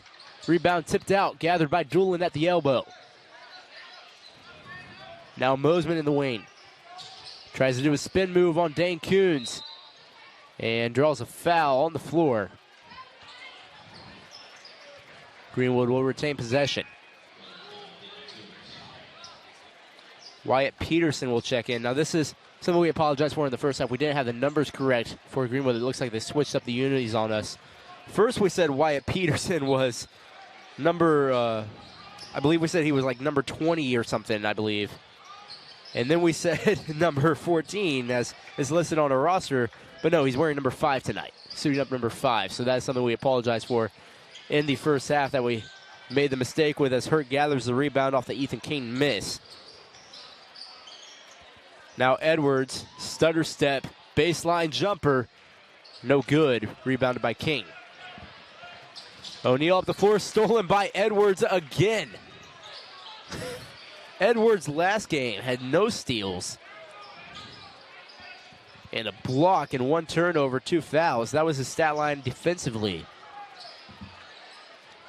A: Rebound tipped out, gathered by Doolin at the elbow. Now Mosman in the wing. Tries to do a spin move on Dane Coons. And draws a foul on the floor. Greenwood will retain possession. Wyatt Peterson will check in. Now this is something we apologize for in the first half. We didn't have the numbers correct for Greenwood. It looks like they switched up the unities on us. First we said Wyatt Peterson was number, I believe we said he was like number 20 or something, I believe. And then we said number 14 as is listed on our roster. But no, he's wearing number 5 tonight. Suiting up number 5. So that's something we apologize for in the first half that we made the mistake with as Hurt gathers the rebound off the Ethan King miss. Now Edwards, stutter step, baseline jumper, no good, rebounded by King. O'Neal up the floor, stolen by Edwards again. Edwards last game had no steals. And a block and 1 turnover, 2 fouls. That was his stat line defensively.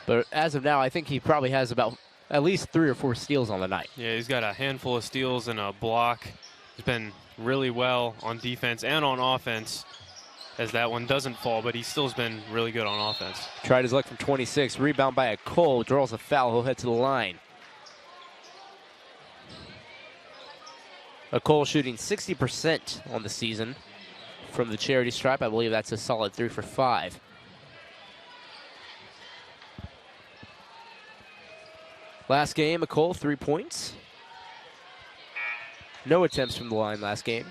A: But as of now, I think he probably has about at least 3 or 4 steals on the night.
B: Yeah, he's got a handful of steals and a block. He's been really well on defense and on offense as that one doesn't fall, but he still has been really good on offense.
A: Tried his luck from 26. Rebound by a Cole. Draws a foul. He'll head to the line. A Cole shooting 60% on the season from the charity stripe. I believe that's a solid 3 for 5. Last game, a Cole, 3 points. No attempts from the line last game.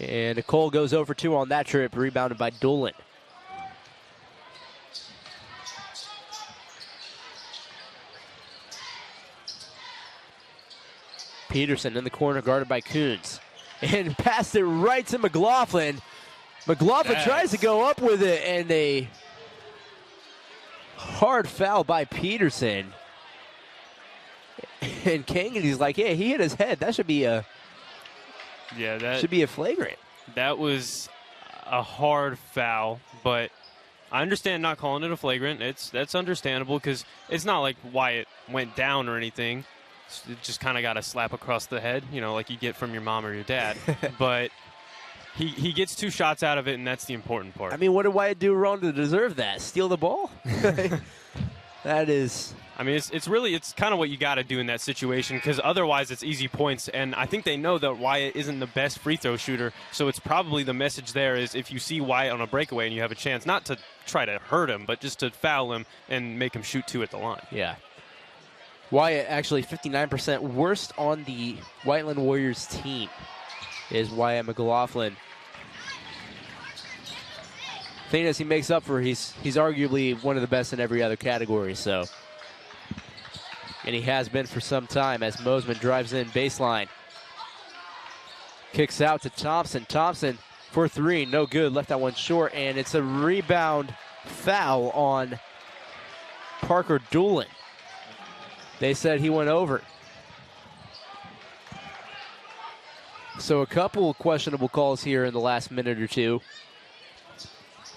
A: And Nicole goes over 2 on that trip, rebounded by Doolin. Peterson in the corner, guarded by Coons. And passed it right to McLaughlin. McLaughlin tries to go up with it, and a hard foul by Peterson. And Kangady's like, yeah, he hit his head. That should be a should be a flagrant.
B: That was a hard foul, but I understand not calling it a flagrant. That's understandable because it's not like Wyatt went down or anything. It just kind of got a slap across the head, you know, like you get from your mom or your dad. But he gets 2 shots out of it, and that's the important part.
A: I mean, what did Wyatt do wrong to deserve that? Steal the ball? That is...
B: I mean, it's kind of what you got to do in that situation because otherwise it's easy points. And I think they know that Wyatt isn't the best free throw shooter, so it's probably the message there is if you see Wyatt on a breakaway and you have a chance, not to try to hurt him, but just to foul him and make him shoot 2 at the line.
A: Yeah. Wyatt actually 59% worst on the Whiteland Warriors team is Wyatt McLaughlin. Thing is, he makes up for he's arguably one of the best in every other category, so. And he has been for some time as Mosman drives in baseline. Kicks out to Thompson. Thompson for 3, no good, left that one short, and it's a rebound foul on Parker Doolin. They said he went over. So a couple questionable calls here in the last minute or 2.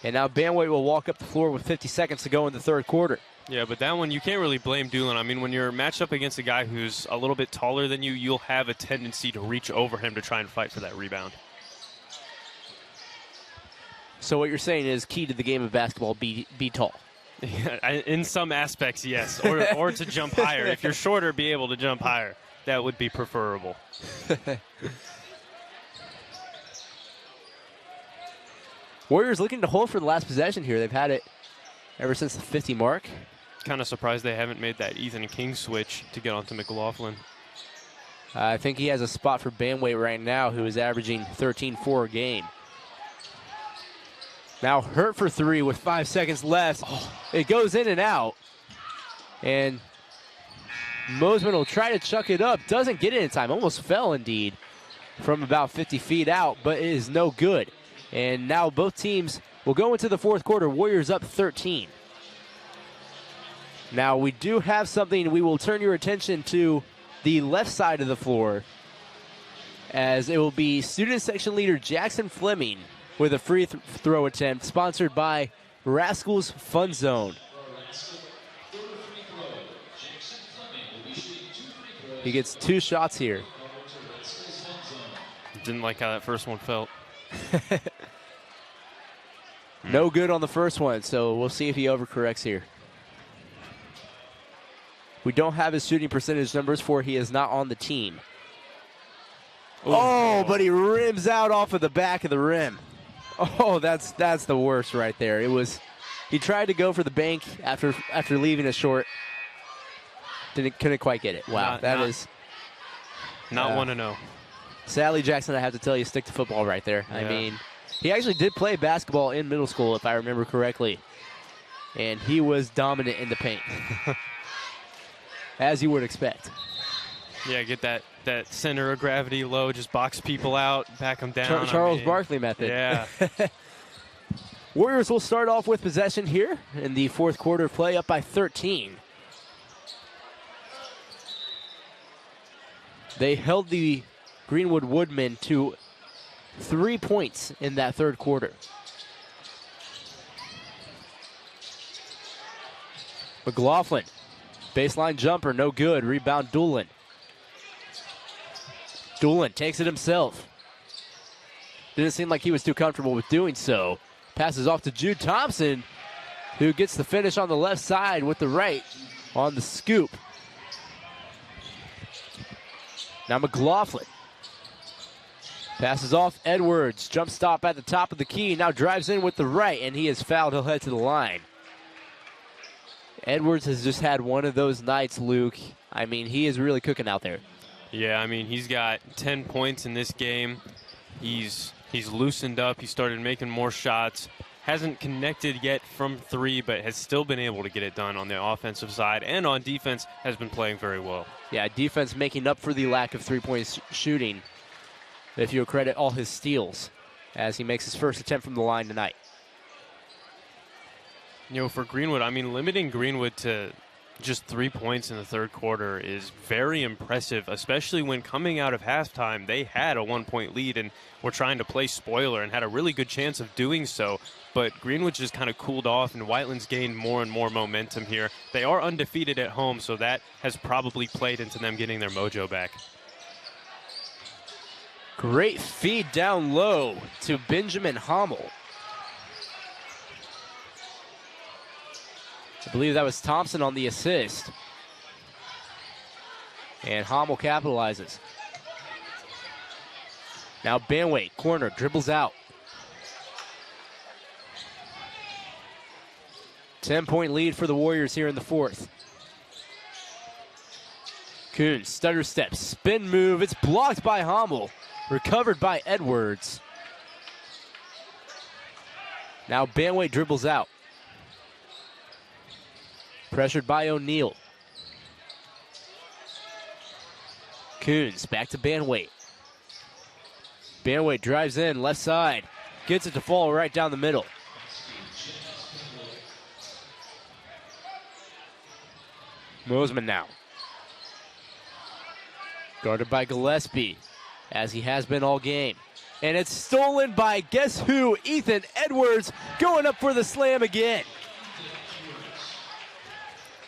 A: And now Banway will walk up the floor with 50 seconds to go in the third quarter.
B: Yeah, but that one, you can't really blame Doolin. I mean, when you're matched up against a guy who's a little bit taller than you, you'll have a tendency to reach over him to try and fight for that rebound.
A: So what you're saying is key to the game of basketball, be tall.
B: Yeah, in some aspects, yes. Or to jump higher. If you're shorter, be able to jump higher. That would be preferable.
A: Warriors looking to hold for the last possession here. They've had it ever since the 50 mark.
B: Kind of surprised they haven't made that Ethan King switch to get onto McLaughlin.
A: I think he has a spot for Banway right now, who is averaging 13-4 a game. Now Hurt for three with 5 seconds left. Oh, it goes in and out. And Mosman will try to chuck it up. Doesn't get it in time. Almost fell, indeed, from about 50 feet out, but it is no good. And now both teams will go into the fourth quarter. Warriors up 13. Now we do have something. We will turn your attention to the left side of the floor, as it will be student section leader Jackson Fleming with a free throw attempt, sponsored by Rascals Fun Zone. He gets 2 shots here.
B: Didn't like how that first one felt.
A: No good on the first one, so we'll see if he overcorrects here. We don't have his shooting percentage numbers, for he is not on the team. Ooh. Oh, but he rims out off of the back of the rim. Oh, that's the worst right there. He tried to go for the bank after leaving it short. Couldn't quite get it. Wow, that is
B: not one to know.
A: Sally Jackson, I have to tell you, stick to football right there. Yeah. I mean, he actually did play basketball in middle school, if I remember correctly, and he was dominant in the paint, as you would expect.
B: Yeah, get that center of gravity low, just box people out, back them down.
A: Charles Barkley method.
B: Yeah.
A: Warriors will start off with possession here in the fourth quarter of play, up by 13. They held the Greenwood Woodmen to 3 points in that third quarter. McLaughlin, baseline jumper, no good. Rebound Doolin. Doolin takes it himself. Didn't seem like he was too comfortable with doing so. Passes off to Jude Thompson, who gets the finish on the left side with the right on the scoop. Now McLaughlin passes off Edwards. Jump stop at the top of the key. Now drives in with the right, and he is fouled. He'll head to the line. Edwards has just had one of those nights, Luke. I mean, he is really cooking out there.
B: Yeah, I mean, he's got 10 points in this game. He's loosened up. He started making more shots. Hasn't connected yet from three, but has still been able to get it done on the offensive side, and on defense has been playing very well.
A: Yeah, defense making up for the lack of three-point shooting, if you credit all his steals, as he makes his first attempt from the line tonight.
B: You know, for Greenwood, I mean, limiting Greenwood to just 3 points in the third quarter is very impressive, especially when coming out of halftime, they had a 1-point lead and were trying to play spoiler and had a really good chance of doing so. But Greenwood just kind of cooled off, and Whiteland's gained more and more momentum here. They are undefeated at home, so that has probably played into them getting their mojo back.
A: Great feed down low to Benjamin Hommel. I believe that was Thompson on the assist. And Hommel capitalizes. Now Banway, corner, dribbles out. 10-point lead for the Warriors here in the fourth. Kuhn, stutter step, spin move. It's blocked by Hommel. Recovered by Edwards. Now Banway dribbles out. Pressured by O'Neal. Coons back to Banway. Banway drives in, left side. Gets it to fall right down the middle. Mosman now. Guarded by Gillespie, as he has been all game. And it's stolen by, guess who? Ethan Edwards, going up for the slam again.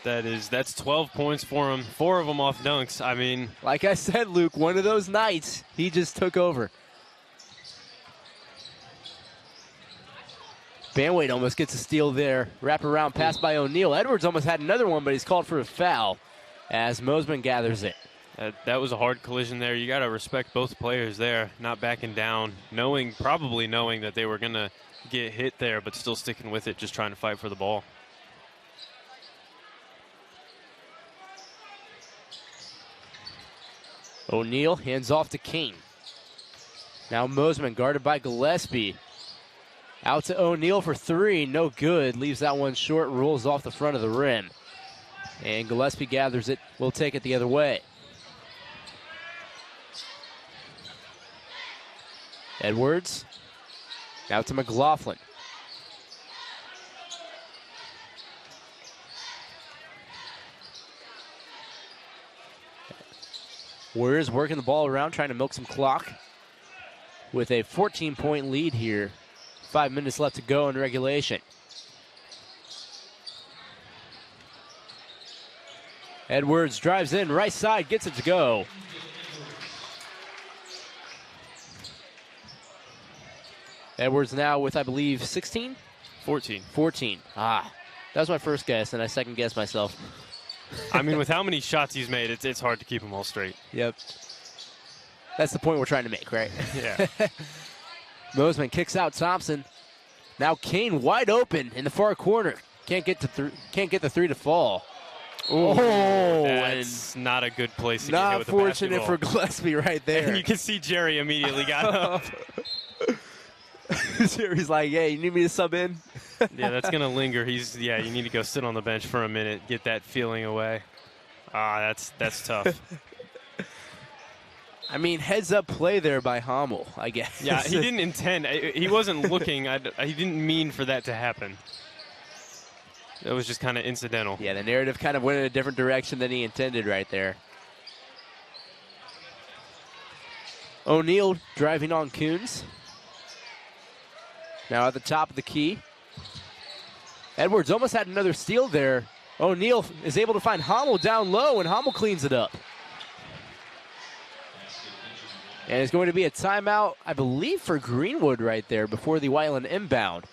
B: That's 12 points for him. 4 of them off dunks. I mean,
A: like I said, Luke, one of those nights, he just took over. Banwait almost gets a steal there. Wraparound pass by O'Neal. Edwards almost had another one, but he's called for a foul as Mosman gathers it.
B: That was a hard collision there. You got to respect both players there, not backing down, probably knowing that they were going to get hit there, but still sticking with it, just trying to fight for the ball.
A: O'Neal hands off to King. Now Mosman guarded by Gillespie. Out to O'Neal for 3, no good. Leaves that one short, rolls off the front of the rim. And Gillespie gathers it, will take it the other way. Edwards, out to McLaughlin. Warriors working the ball around, trying to milk some clock with a 14-point lead here. 5 minutes left to go in regulation. Edwards drives in, right side, gets it to go. Edwards now with, I believe, 16?
B: 14.
A: 14. That was my first guess, and I second guessed myself.
B: I mean, with how many shots he's made, it's hard to keep them all straight.
A: Yep. That's the point we're trying to make, right?
B: Yeah.
A: Mosman kicks out Thompson. Now Kane wide open in the far corner. Can't get the 3 to fall.
B: Oh, that's not a good place to get hit with the basketball.
A: Not fortunate for Gillespie right there.
B: And you can see Jerry immediately got up.
A: Jerry's like, hey, you need me to sub in?
B: Yeah, that's going to linger. You need to go sit on the bench for a minute, get that feeling away. That's tough.
A: I mean, heads-up play there by Hamel, I guess.
B: Yeah, he didn't intend. He wasn't looking. He didn't mean for that to happen. It was just kind of incidental.
A: Yeah, the narrative kind of went in a different direction than he intended right there. O'Neal driving on Coons. Now at the top of the key. Edwards almost had another steal there. O'Neal is able to find Hamel down low, and Hamel cleans it up. And it's going to be a timeout, I believe, for Greenwood right there before the Whiteland inbound.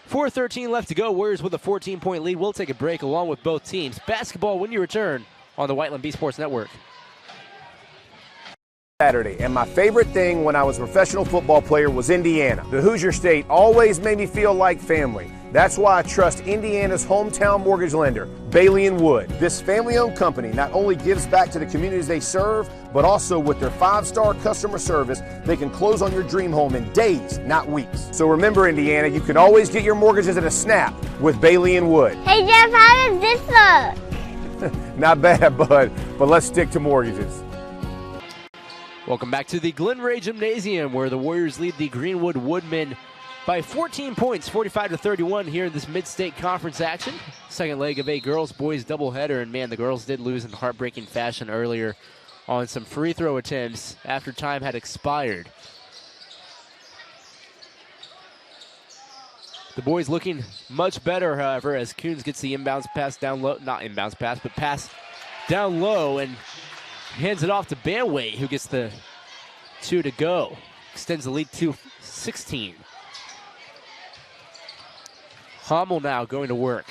A: 4:13 left to go. Warriors with a 14-point lead. We'll take a break along with both teams. Basketball when you return on the Whiteland B Sports Network.
E: Saturday, and my favorite thing when I was a professional football player was Indiana. The Hoosier State always made me feel like family. That's why I trust Indiana's hometown mortgage lender, Bailey & Wood. This family-owned company not only gives back to the communities they serve, but also with their 5-star customer service, they can close on your dream home in days, not weeks. So remember, Indiana, you can always get your mortgages at a snap with Bailey & Wood.
F: Hey, Jeff, how does this look?
E: Not bad, bud, but let's stick to mortgages.
A: Welcome back to the Glenn Ray Gymnasium, where the Warriors lead the Greenwood Woodmen by 14 points, 45-31 here in this Mid-State Conference action. Second leg of a girls-boys doubleheader, and man, the girls did lose in heartbreaking fashion earlier on some free throw attempts after time had expired. The boys looking much better, however, as Coons gets the inbounds pass down low, not inbounds pass, but pass down low, and hands it off to Banwait, who gets the 2 to go. Extends the lead to 16. Hamel now going to work.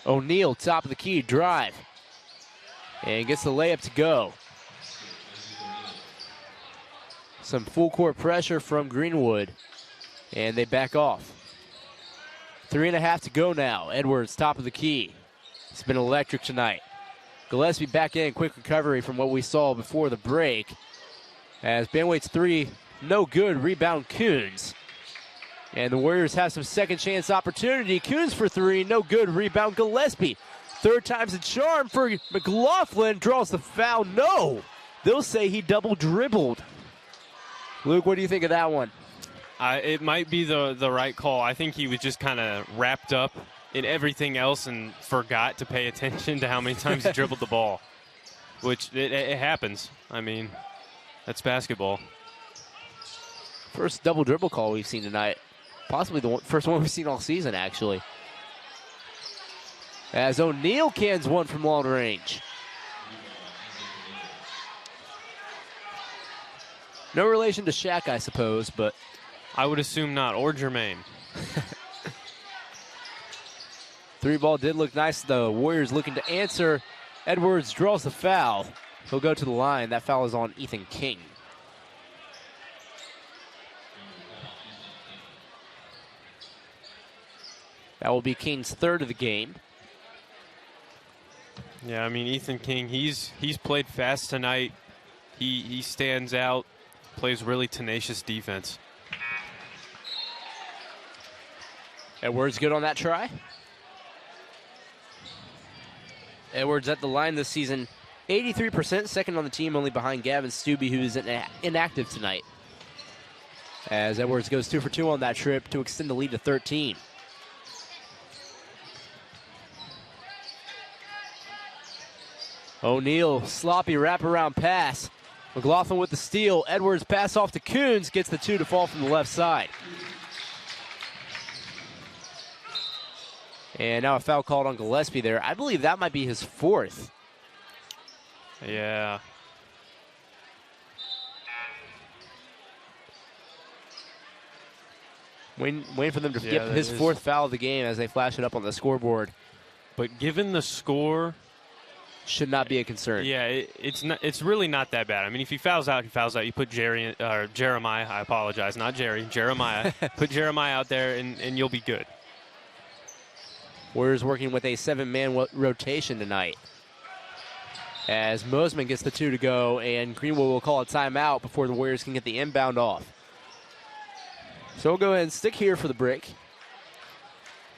A: O'Neal, top of the key, drive. And gets the layup to go. Some full court pressure from Greenwood. And they back off. 3.5 to go now. Edwards, top of the key. It's been electric tonight. Gillespie back in, quick recovery from what we saw before the break. As Banwait's 3, no good, rebound Coons. And the Warriors have some second chance opportunity. Coons for 3, no good, rebound Gillespie. Third time's a charm for McLaughlin, draws the foul, no. They'll say he double dribbled. Luke, what do you think of that one?
B: It might be the right call. I think he was just kind of wrapped up in everything else and forgot to pay attention to how many times he dribbled the ball, which it happens. I mean, that's basketball.
A: First double dribble call we've seen tonight. Possibly the first one we've seen all season, actually. As O'Neal cans one from long range. No relation to Shaq, I suppose, but
B: I would assume not, or Jermaine.
A: Three ball did look nice. The Warriors looking to answer. Edwards draws the foul. He'll go to the line. That foul is on Ethan King. That will be King's third of the game.
B: Yeah, I mean, Ethan King, he's played fast tonight. He stands out, plays really tenacious defense.
A: Edwards good on that try. Edwards at the line this season, 83%, second on the team, only behind Gavin Stubbe, who is inactive tonight. As Edwards goes 2 for 2 on that trip to extend the lead to 13. O'Neal, sloppy wraparound pass. McLaughlin with the steal. Edwards pass off to Coons, gets the 2 to fall from the left side. And now a foul called on Gillespie there. I believe that might be his 4th.
B: Yeah.
A: Waiting for them to get his 4th foul of the game as they flash it up on the scoreboard.
B: But given the score,
A: should not be a concern.
B: Yeah, it's really not that bad. I mean, if he fouls out, he fouls out. You put Jeremiah, I apologize, not Jerry, Jeremiah. Put Jeremiah out there and you'll be good.
A: Warriors working with a 7-man rotation tonight. As Mosman gets the 2 to go, and Greenwood will call a timeout before the Warriors can get the inbound off. So we'll go ahead and stick here for the break.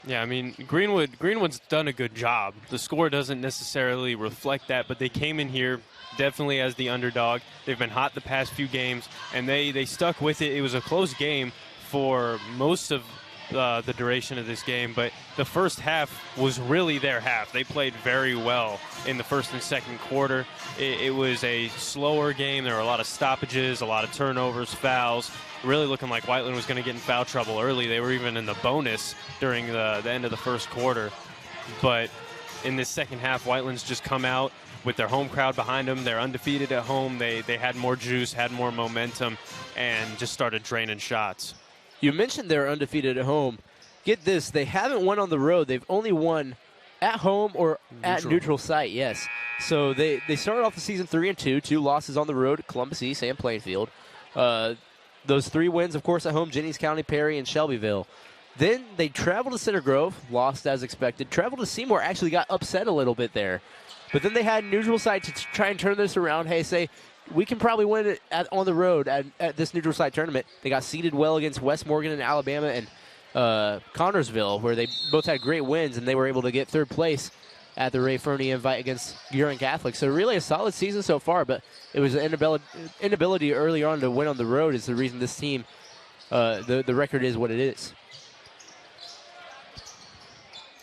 B: Yeah, I mean, Greenwood's done a good job. The score doesn't necessarily reflect that, but they came in here definitely as the underdog. They've been hot the past few games, and they stuck with it. It was a close game for most of the duration of this game, but the first half was really their half. They played very well in the first and second quarter. It was a slower game. There were a lot of stoppages, a lot of turnovers, fouls. Really looking like Whiteland was going to get in foul trouble early. They were even in the bonus during the end of the first quarter. But in this second half, Whiteland's just come out with their home crowd behind them. They're undefeated at home. They had more juice, had more momentum, and just started draining shots.
A: You mentioned they're undefeated at home. Get this, they haven't won on the road. They've only won at home or at neutral site, yes. So they started off the season 3-2, 2 losses on the road at Columbus East and Plainfield. Those 3 wins, of course, at home, Jennings County, Perry, and Shelbyville. Then they traveled to Center Grove, lost as expected. Traveled to Seymour, actually got upset a little bit there. But then they had neutral site to try and turn this around. Hey, say, we can probably win it on the road at this neutral site tournament. They got seeded well against West Morgan in Alabama and Connorsville, where they both had great wins, and they were able to get 3rd place at the Ray Fernie invite against Huron Catholic. So really a solid season so far, but it was an inability early on to win on the road is the reason this team, the record is what it is.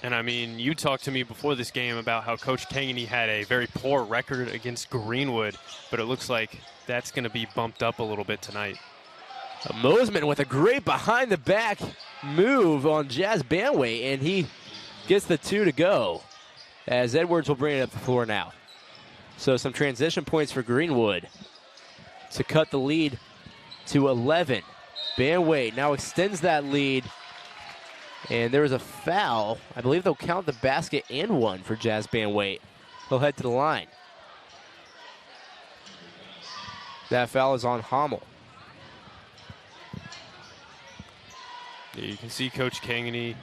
B: And, I mean, you talked to me before this game about how Coach Kangany had a very poor record against Greenwood, but it looks like that's going to be bumped up a little bit tonight.
A: Mosman with a great behind-the-back move on Jazz Banway, and he gets the 2 to go, as Edwards will bring it up the floor now. So some transition points for Greenwood to cut the lead to 11. Banway now extends that lead. And there was a foul. I believe they'll count the basket and one for Jazz Banway. He'll head to the line. That foul is on Hommel.
B: Yeah, you can see Coach Kangany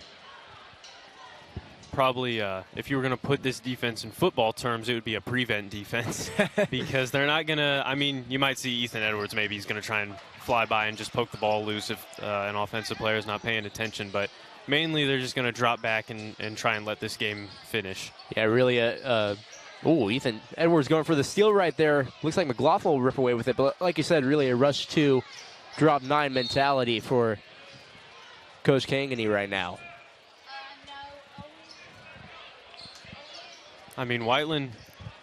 B: probably, if you were going to put this defense in football terms, it would be a prevent defense. Because they're not going to, I mean, you might see Ethan Edwards, maybe he's going to try and fly by and just poke the ball loose if an offensive player is not paying attention. But mainly they're just going to drop back and try and let this game finish.
A: Yeah, really Ethan Edwards going for the steal right there. Looks like McLaughlin will rip away with it. But like you said, really a rush 2, drop 9 mentality for Coach Kangany right now.
B: I mean, Whiteland,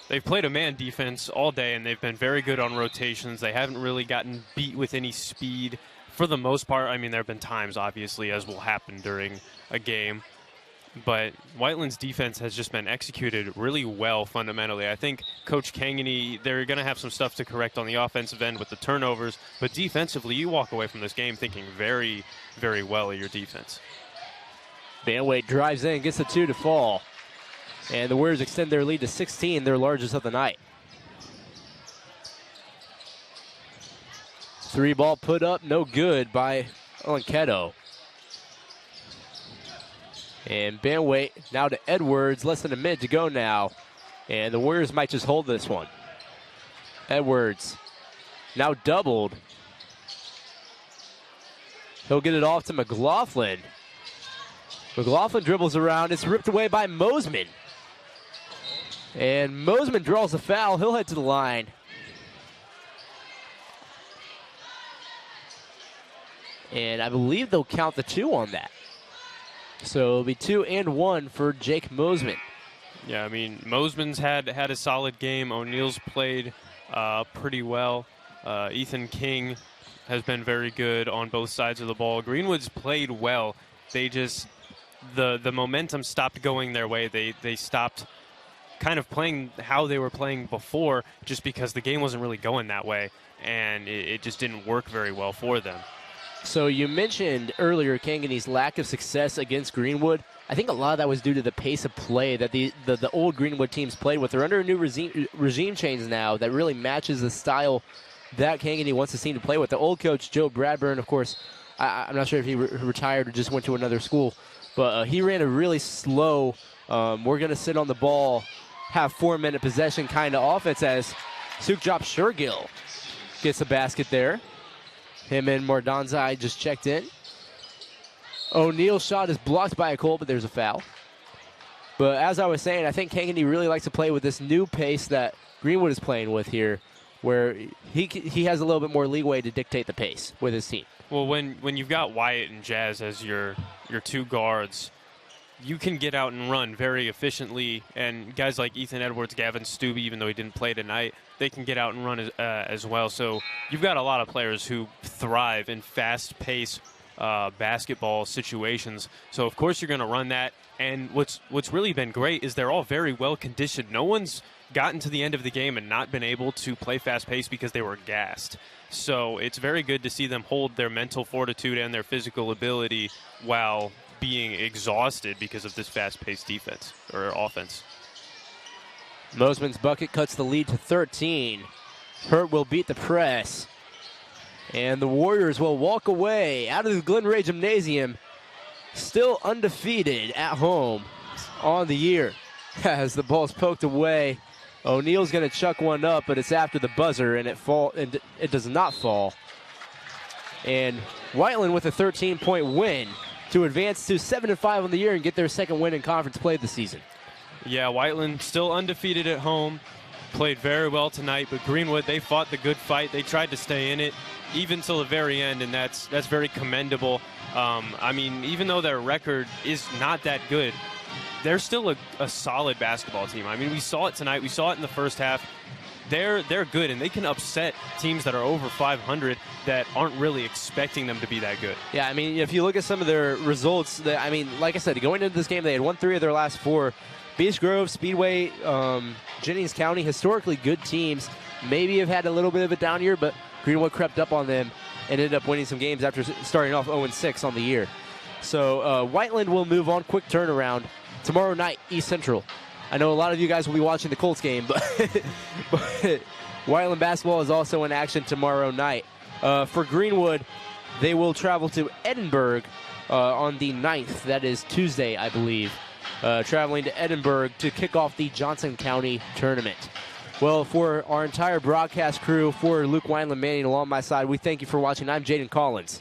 B: they've played a man defense all day, and they've been very good on rotations. They haven't really gotten beat with any speed for the most part. I mean, there have been times, obviously, as will happen during a game. but Whiteland's defense has just been executed really well fundamentally. I think Coach Kangany, they're going to have some stuff to correct on the offensive end with the turnovers, but defensively, you walk away from this game thinking very, very well of your defense.
A: Banway drives in, gets the 2 to fall. And the Warriors extend their lead to 16, their largest of the night. 3-ball put up, no good by Olenketo. And Banway now to Edwards, less than a minute to go now. And the Warriors might just hold this one. Edwards now doubled. He'll get it off to McLaughlin. McLaughlin dribbles around. It's ripped away by Mosman. And Mosman draws a foul. He'll head to the line. And I believe they'll count the 2 on that. So it'll be 2 and 1 for Jake Mosman.
B: Yeah, I mean, Mosman's had a solid game. O'Neal's played pretty well. Ethan King has been very good on both sides of the ball. Greenwood's played well. They just, the momentum stopped going their way. They stopped kind of playing how they were playing before just because the game wasn't really going that way, and it just didn't work very well for them.
A: So you mentioned earlier Kangany's lack of success against Greenwood. I think a lot of that was due to the pace of play that the old Greenwood teams played with. They're under a new regime change now that really matches the style that Kangany wants the team to play with. The old coach, Joe Bradburn, of course, I'm not sure if he retired or just went to another school, but he ran a really slow, we're going to sit on the ball, have 4-minute possession kind of offense as Sukjop Shergill gets a basket there. Him and Mordanzai just checked in. O'Neal's shot is blocked by a Cole, but there's a foul. But as I was saying, I think Kangany really likes to play with this new pace that Greenwood is playing with here, where he has a little bit more leeway to dictate the pace with his team.
B: Well, when you've got Wyatt and Jazz as your 2 guards, you can get out and run very efficiently, and guys like Ethan Edwards, Gavin Stubbe, even though he didn't play tonight, they can get out and run as well. So you've got a lot of players who thrive in fast-paced basketball situations. So, of course, you're going to run that. And what's really been great is they're all very well-conditioned. No one's gotten to the end of the game and not been able to play fast-paced because they were gassed. So it's very good to see them hold their mental fortitude and their physical ability while being exhausted because of this fast-paced defense or offense.
A: Mosman's bucket cuts the lead to 13. Hurt will beat the press. And the Warriors will walk away out of the Glenn Ray Gymnasium, still undefeated at home on the year. As the ball's poked away, O'Neal's going to chuck one up, but it's after the buzzer, and it does not fall. And Whiteland with a 13-point win to advance to 7-5 on the year and get their second win in conference play this season.
B: Yeah, Whiteland still undefeated at home. Played very well tonight, but Greenwood, they fought the good fight. They tried to stay in it even till the very end, and that's very commendable. I mean, even though their record is not that good, they're still a solid basketball team. I mean, we saw it tonight. We saw it in the first half. They're good, and they can upset teams that are over 500 that aren't really expecting them to be that good.
A: Yeah, I mean, if you look at some of their results, I mean, like I said, going into this game, they had won 3 of their last 4. Beach Grove, Speedway, Jennings County, historically good teams, maybe have had a little bit of a down year, but Greenwood crept up on them and ended up winning some games after starting off 0-6 on the year. So Whiteland will move on, quick turnaround, tomorrow night, East Central. I know a lot of you guys will be watching the Colts game, but Whiteland basketball is also in action tomorrow night. For Greenwood, they will travel to Edinburgh on the 9th. That is Tuesday, I believe. Traveling to Edinburgh to kick off the Johnson County tournament. Well, for our entire broadcast crew, for Luke Wineland Manning along my side, we thank you for watching. I'm Jaden Collins.